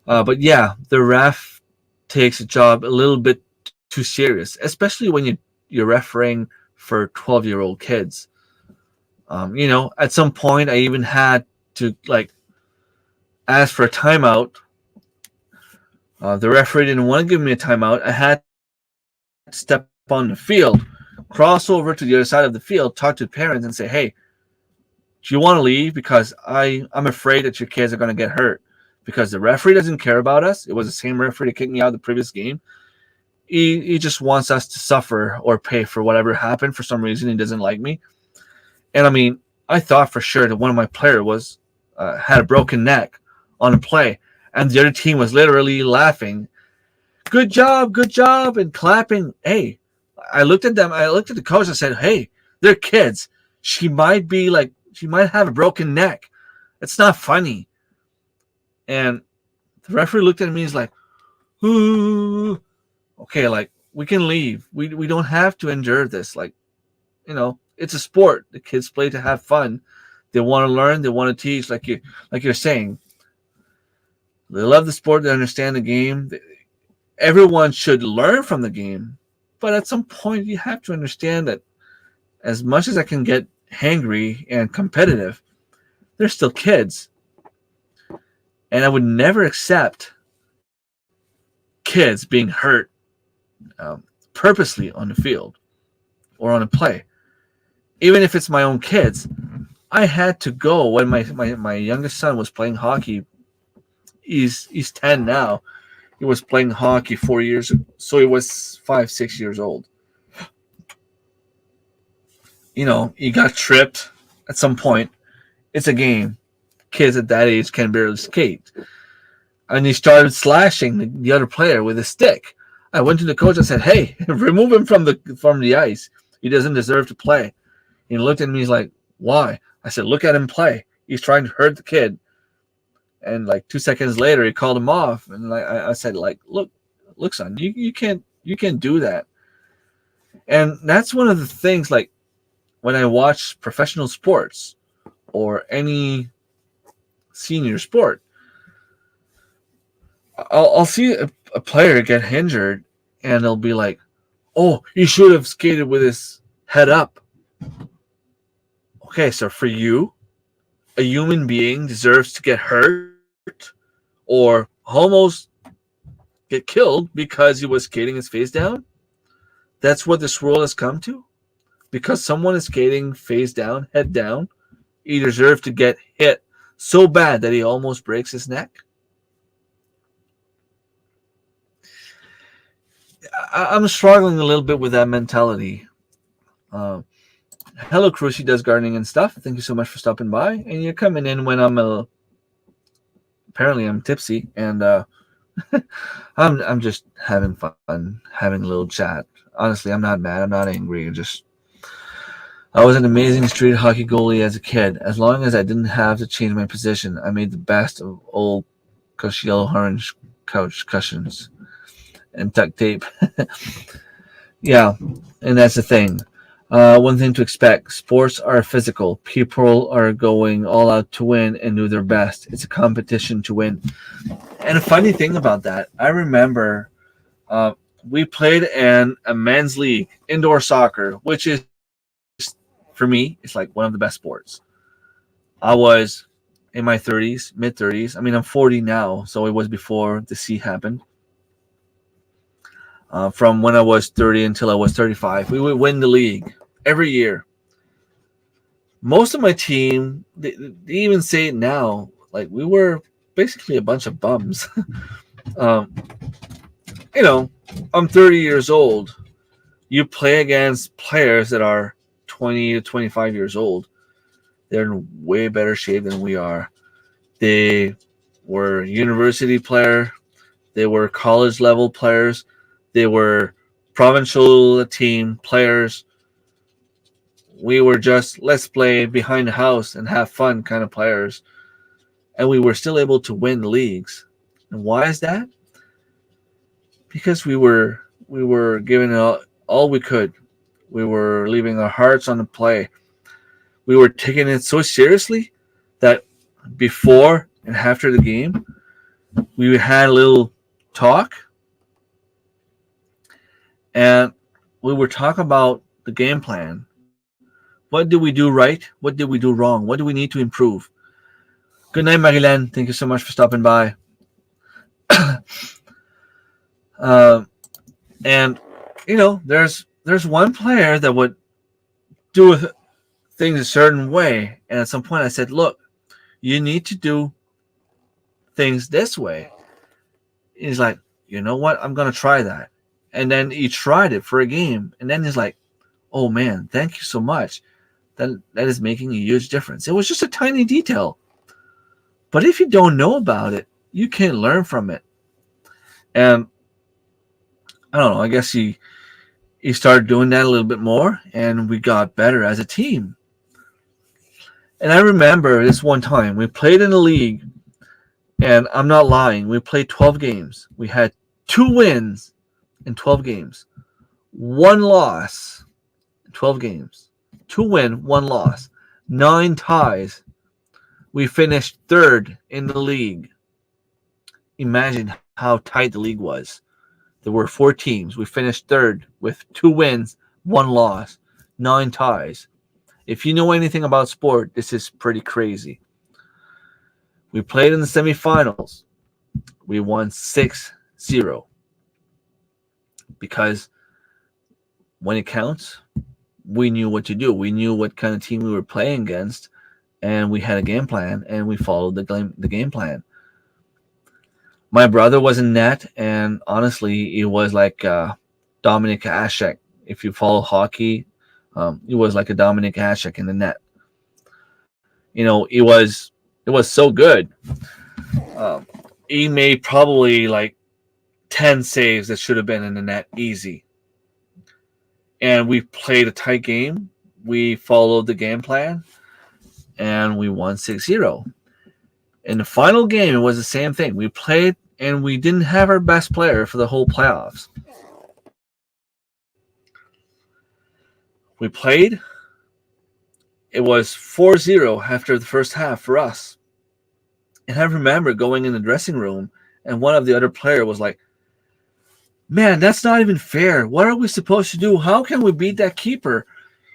But yeah, the ref takes a job a little bit too serious, especially when you're refereeing for 12-year-old kids. At some point, I even had to ask for a timeout. The referee didn't want to give me a timeout. I had to step on the field, cross over to the other side of the field, talk to the parents, and say, hey, do you want to leave? Because I'm afraid that your kids are going to get hurt. Because the referee doesn't care about us. It was the same referee that kicked me out of the previous game. He just wants us to suffer or pay for whatever happened. For some reason, he doesn't like me. And I mean, I thought for sure that one of my players had a broken neck on a play, and the other team was literally laughing. Good job, and clapping. Hey, I looked at them. I looked at the coach and said, hey, they're kids. She might have a broken neck. It's not funny. And the referee looked at me. He's like, ooh, okay, like, we can leave. We don't have to endure this. Like, it's a sport. The kids play to have fun. They want to learn. They want to teach. Like you're saying, they love the sport. They understand the game. Everyone should learn from the game. But at some point, you have to understand that as much as I can get hangry and competitive, they're still kids. And I would never accept kids being hurt purposely on the field or on a play. Even if it's my own kids, I had to go when my youngest son was playing hockey. He's 10 now. He was playing hockey 4 years ago, so he was 5-6 years old. He got tripped at some point. It's a game. Kids at that age can barely skate. And he started slashing the other player with a stick. I went to the coach and said, "Hey, remove him from the ice. He doesn't deserve to play." He looked at me. He's like, "Why?" I said, "Look at him play. He's trying to hurt the kid." And like 2 seconds later, he called him off. And like I said, like, look, son, you can't do that. And that's one of the things. Like, when I watch professional sports or any senior sport, I'll see a player get injured, and they'll be like, "Oh, he should have skated with his head up." Okay, so for you, a human being deserves to get hurt or almost get killed because he was skating his face down? That's what this world has come to? Because someone is skating face down, head down, he deserves to get hit so bad that he almost breaks his neck? I'm struggling a little bit with that mentality. Hello, Cruz. She does gardening and stuff. Thank you so much for stopping by. And you're coming in when apparently I'm tipsy, and I'm just having fun, having a little chat. Honestly, I'm not mad. I'm not angry. I was an amazing street hockey goalie as a kid. As long as I didn't have to change my position, I made the best of old yellow orange couch cushions and duct tape. Yeah, and that's the thing. One thing to expect: sports are physical. People are going all out to win and do their best. It's a competition to win. And a funny thing about that, I remember we played in a men's league, indoor soccer, which is, for me, it's like one of the best sports. I was in my 30s, mid-30s. I mean, I'm 40 now, so it was before the C happened. From when I was 30 until I was 35, we would win the league every year. Most of my team, they even say it now, like, we were basically a bunch of bums. I'm 30 years old. You play against players that are 20 to 25 years old. They're in way better shape than we are. They were university player. They were college level players. They were provincial team players. We were just, let's play behind the house and have fun kind of players. And we were still able to win leagues. And why is that? Because we were giving it all we could. We were leaving our hearts on the play. We were taking it so seriously that before and after the game, we had a little talk. And we were talking about the game plan. What did we do right? What did we do wrong? What do we need to improve? Good night, Marilyn. Thank you so much for stopping by. And there's one player that would do things a certain way, and at some point I said, "Look, you need to do things this way." He's like, "You know what? I'm gonna try that." And then he tried it for a game, and then he's like, "Oh man, thank you so much. That is making a huge difference." It was just a tiny detail, but if you don't know about it, you can't learn from it. And I don't know. I guess he started doing that a little bit more, and we got better as a team. And I remember this one time we played in a league, and I'm not lying. We played 12 games. We had 2 wins in 12 games, 1 loss in 12 games. 2 win, 1 loss, 9 ties. We finished 3rd in the league. Imagine how tight the league was. There were 4 teams. We finished 3rd with 2 wins, 1 loss, 9 ties. If you know anything about sport, this is pretty crazy. We played in the semifinals. We won 6-0 because when it counts, we knew what to do. We knew what kind of team we were playing against, and we had a game plan, and we followed the game plan. My brother was in net, and honestly, he was like Dominik Hasek. If you follow hockey, he was like a Dominik Hasek in the net. You know, it was so good. He made probably like 10 saves that should have been in the net easy. And we played a tight game. We followed the game plan, and we won 6-0. In the final game, it was the same thing. We played, and we didn't have our best player for the whole playoffs. We played. It was 4-0 after the first half for us. And I remember going in the dressing room, and one of the other players was like, "Man, that's not even fair. What are we supposed to do? How can we beat that keeper?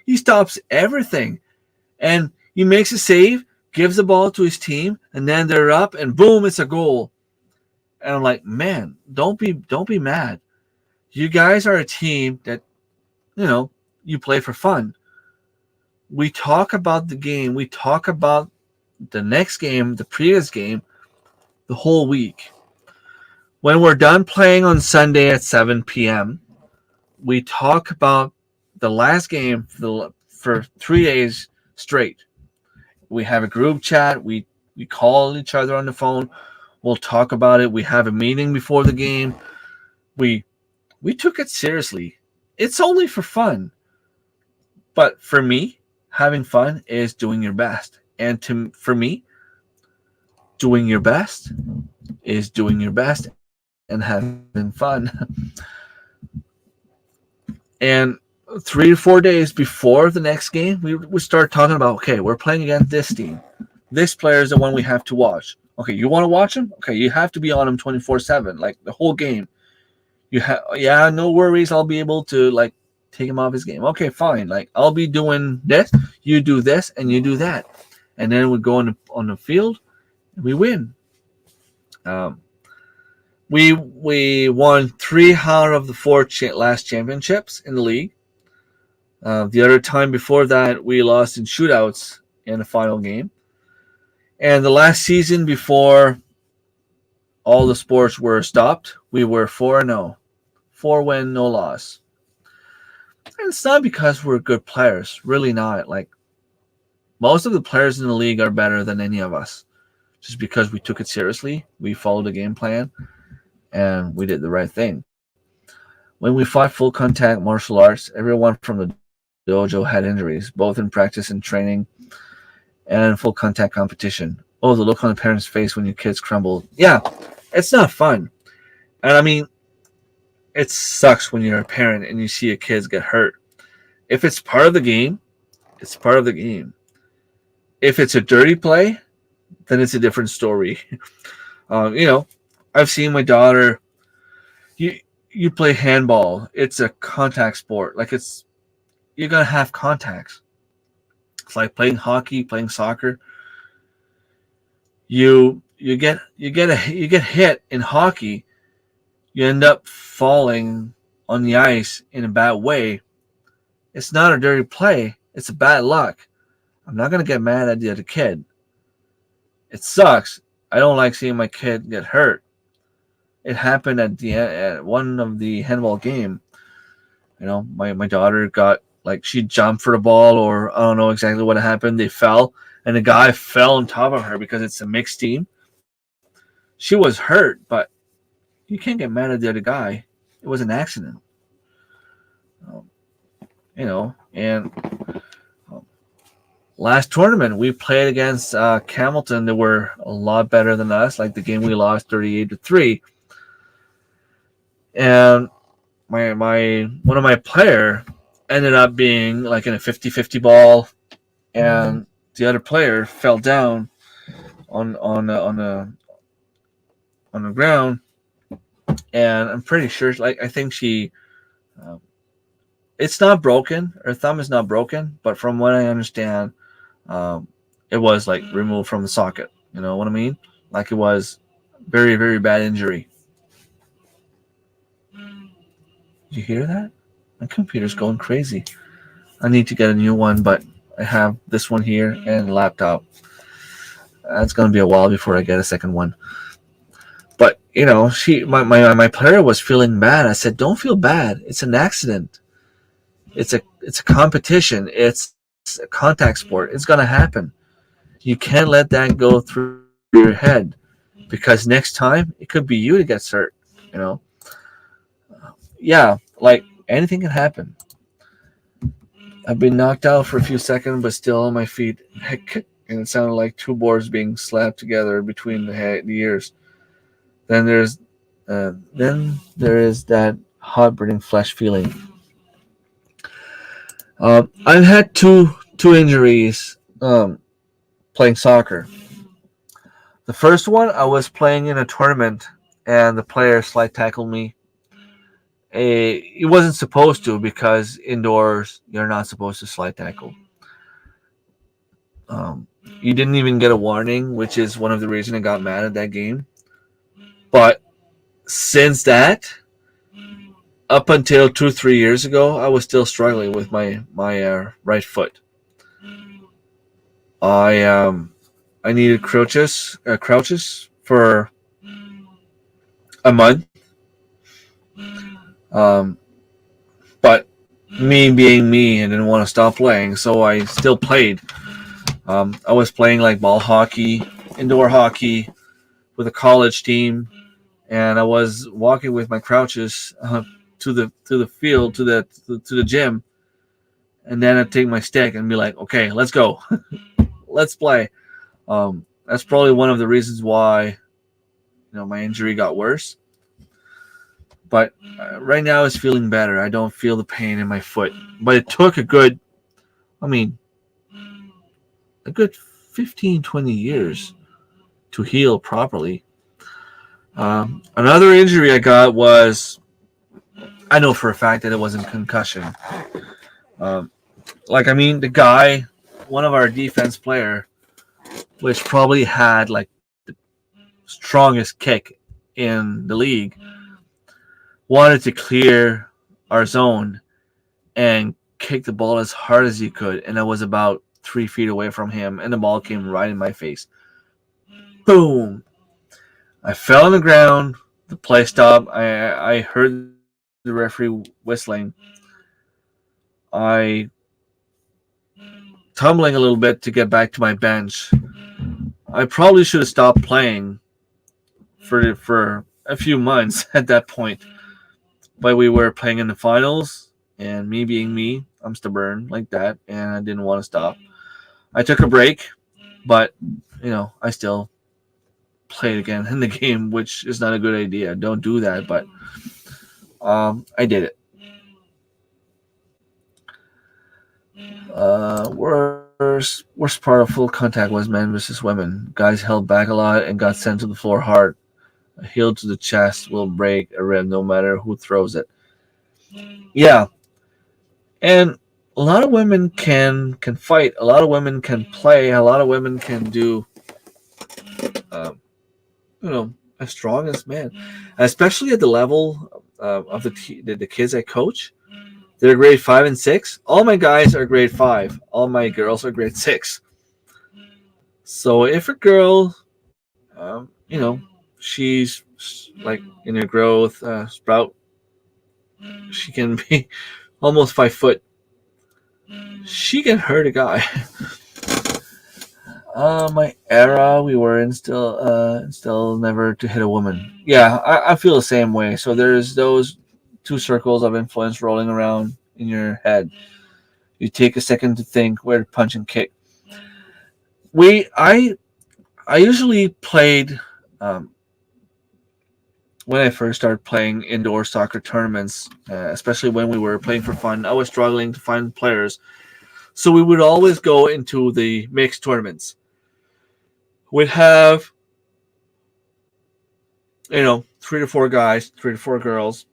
He stops everything. And he makes a save, gives the ball to his team, and then they're up, and boom, it's a goal." And I'm like, "Man, don't be mad. You guys are a team that, you play for fun. We talk about the game. We talk about the next game, the previous game, the whole week. When we're done playing on Sunday at 7 p.m., we talk about the last game for 3 days straight. We have a group chat. We call each other on the phone. We'll talk about it. We have a meeting before the game. We took it seriously. It's only for fun. But for me, having fun is doing your best. And for me, doing your best is doing your best and having fun. And 3 to 4 days before the next game, we start talking about, okay, we're playing against this team. This player is the one we have to watch. Okay, you want to watch him? Okay, you have to be on him 24/7, like the whole game. Yeah, no worries. I'll be able to like take him off his game. Okay, fine. Like I'll be doing this, you do this, and you do that, and then we go on the field, and we win. We won 3 out of the 4 last championships in the league. The other time before that, we lost in shootouts in the final game. And the last season before all the sports were stopped, we were 4-0. 4 win, no loss. And it's not because we're good players. Really not. Like, most of the players in the league are better than any of us. Just because we took it seriously, we followed the game plan, and we did the right thing. When we fought full contact martial arts, everyone from the dojo had injuries, both in practice and training and full contact competition. Oh, the look on the parents' face when your kids crumble. Yeah, it's not fun. And I mean, it sucks when you're a parent and you see your kids get hurt. If it's part of the game, it's part of the game. If it's a dirty play, then it's a different story. I've seen my daughter. You play handball. It's a contact sport. Like you're gonna have contacts. It's like playing hockey, playing soccer. You get hit in hockey. You end up falling on the ice in a bad way. It's not a dirty play. It's a bad luck. I'm not gonna get mad at the other kid. It sucks. I don't like seeing my kid get hurt. It happened at one of the handball game. My daughter got she jumped for the ball, or I don't know exactly what happened. They fell, and the guy fell on top of her because it's a mixed team. She was hurt, but you can't get mad at the other guy. It was an accident. And last tournament we played against Campbellton. They were a lot better than us. Like the game we lost 38-3, and my one of my player ended up being like in a 50-50 ball, and the other player fell down on the ground, and I'm pretty sure, like, I think she, um, it's not broken. Her thumb is not broken, but from what I understand, um, it was like removed from the socket. You know what I mean? Like it was very, very bad injury. You hear that? My computer's going crazy. I need to get a new one, but I have this one here and a laptop. It's gonna be a while before I get a second one. But you know, my player was feeling bad. I said, "Don't feel bad. It's an accident. It's a competition. It's a contact sport. It's gonna happen. You can't let that go through your head, because next time it could be you that gets hurt. You know, yeah, like anything can happen. I've been knocked out for a few seconds, but still on my feet. Heck, and it sounded like two boards being slapped together between the ears. Then there is that hot burning flesh feeling. I've had two injuries playing soccer. The first one, I was playing in a tournament, and the player slide tackled me. He wasn't supposed to, because indoors you're not supposed to slide tackle. You didn't even get a warning, which is one of the reasons I got mad at that game. But since that, up until 2-3 years ago, I was still struggling with my right foot. I needed crouches for a month. But me being me, I didn't want to stop playing, so I still played. I was playing like ball hockey, indoor hockey with a college team, and I was walking with my crouches to the field, to the gym, and then I'd take my stick and be like, "Okay, let's go, let's play." That's probably one of the reasons why my injury got worse. But right now it's feeling better. I don't feel the pain in my foot, but it took a good 15-20 years to heal properly. Another injury I got was, I know for a fact that it wasn't concussion. The guy, one of our defense player, which probably had like the strongest kick in the league, wanted to clear our zone and kick the ball as hard as he could, and I was about 3 feet away from him, and the ball came right in my face. Boom! I fell on the ground. The play stopped. I heard the referee whistling. I tumbling a little bit to get back to my bench. I probably should have stopped playing for a few months at that point. But we were playing in the finals, and me being me, I'm stubborn like that, and I didn't want to stop. I took a break, but I still played again in the game, which is not a good idea. Don't do that, but I did it. Worst part of full contact was men versus women. Guys held back a lot and got sent to the floor hard. A heel to the chest will break a rib no matter who throws it. Yeah, and a lot of women can fight. A lot of women can play. A lot of women can do, as strong as men, especially at the level of the kids I coach. They're grade 5 and 6. All my guys are grade 5. All my girls are grade 6. So if a girl, she's like in her growth sprout, she can be almost 5 foot. She can hurt a guy. My era, we were in still never to hit a woman. Yeah, I feel the same way. So there's those 2 circles of influence rolling around in your head. You take a second to think where to punch and kick. we I usually played um, when I first started playing indoor soccer tournaments, especially when we were playing for fun. I was struggling to find players, so we would always go into the mixed tournaments. We'd have, 3 to 4 guys, 3 to 4 girls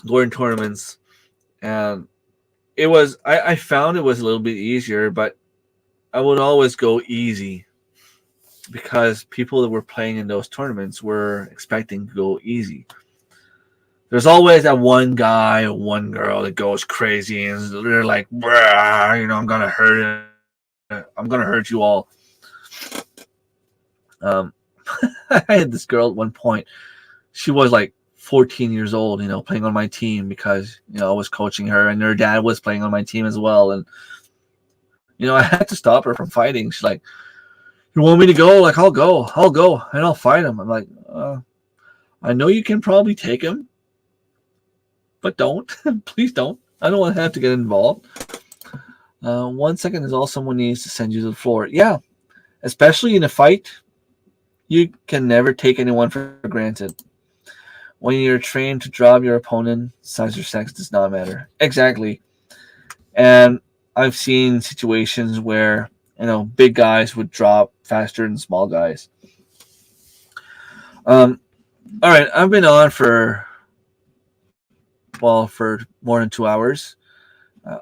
going tournaments, and I found it was a little bit easier, but I would always go easy because people that were playing in those tournaments were expecting to go easy. There's always that one guy or one girl that goes crazy and they're like, I'm gonna hurt it. I'm gonna hurt you all. Um, I had this girl at one point. She was like 14 years old, playing on my team because I was coaching her, and her dad was playing on my team as well. And I had to stop her from fighting. She's like, "You want me to go? Like, I'll go, and I'll fight him." I'm like, I know you can probably take him, but don't. Please don't. I don't want to have to get involved. 1 second is all someone needs to send you to the floor. Yeah, especially in a fight, you can never take anyone for granted. When you're trained to drop your opponent, size or sex does not matter. Exactly. And I've seen situations where, big guys would drop faster than small guys. All right, I've been on for more than 2 hours.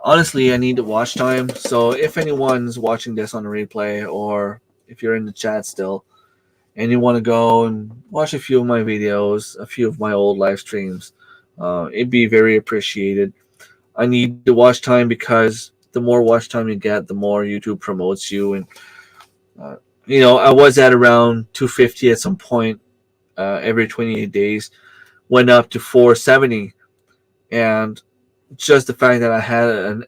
Honestly, I need the watch time. So if anyone's watching this on a replay, or if you're in the chat still, and you want to go and watch a few of my videos, a few of my old live streams, it'd be very appreciated. I need the watch time because the more watch time you get, the more YouTube promotes you. And, I was at around 250 at some point every 28 days, went up to 470. And just the fact that I had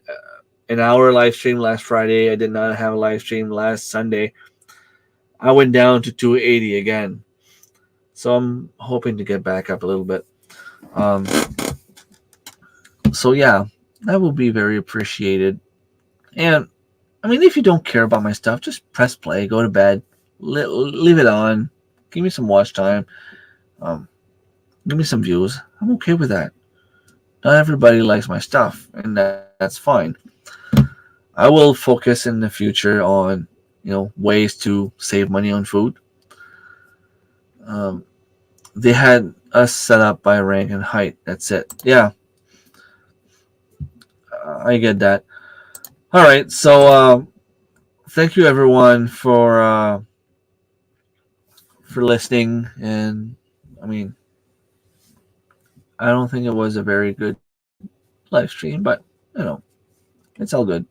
an hour live stream last Friday, I did not have a live stream last Sunday, I went down to 280 again. So I'm hoping to get back up a little bit. So yeah, that will be very appreciated. And I mean, if you don't care about my stuff, just press play, go to bed, leave it on, give me some watch time, give me some views. I'm okay with that. Not everybody likes my stuff, and that's fine. I will focus in the future on ways to save money on food. They had us set up by rank and height. That's it. Yeah, I get that. All right, so thank you everyone for listening. And I mean, I don't think it was a very good live stream, but it's all good.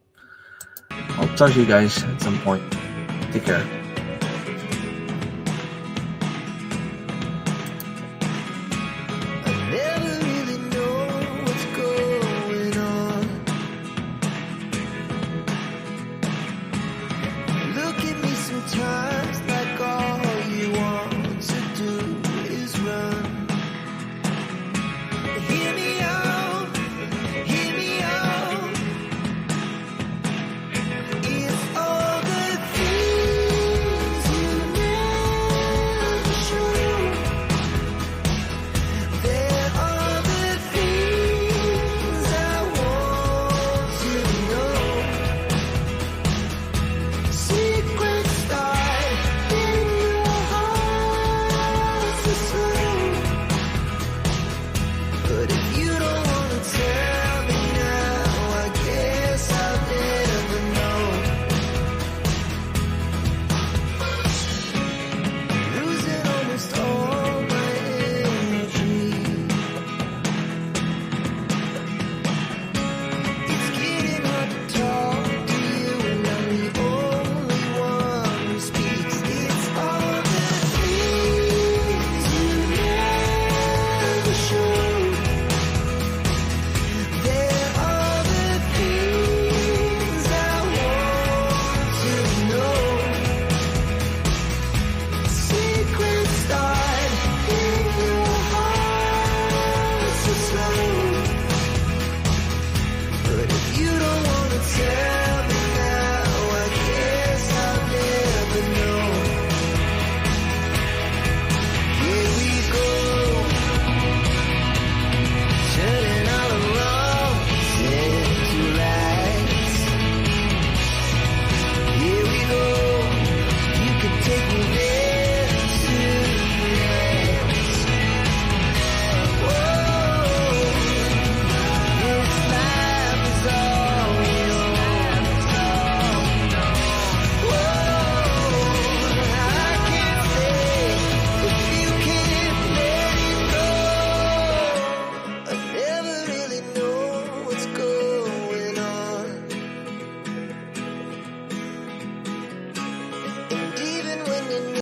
I'll talk to you guys at some point. Take care. I never really know what's going on. Look at me sometimes like all you want to do is run. Hear me out, hear me out. If all the things And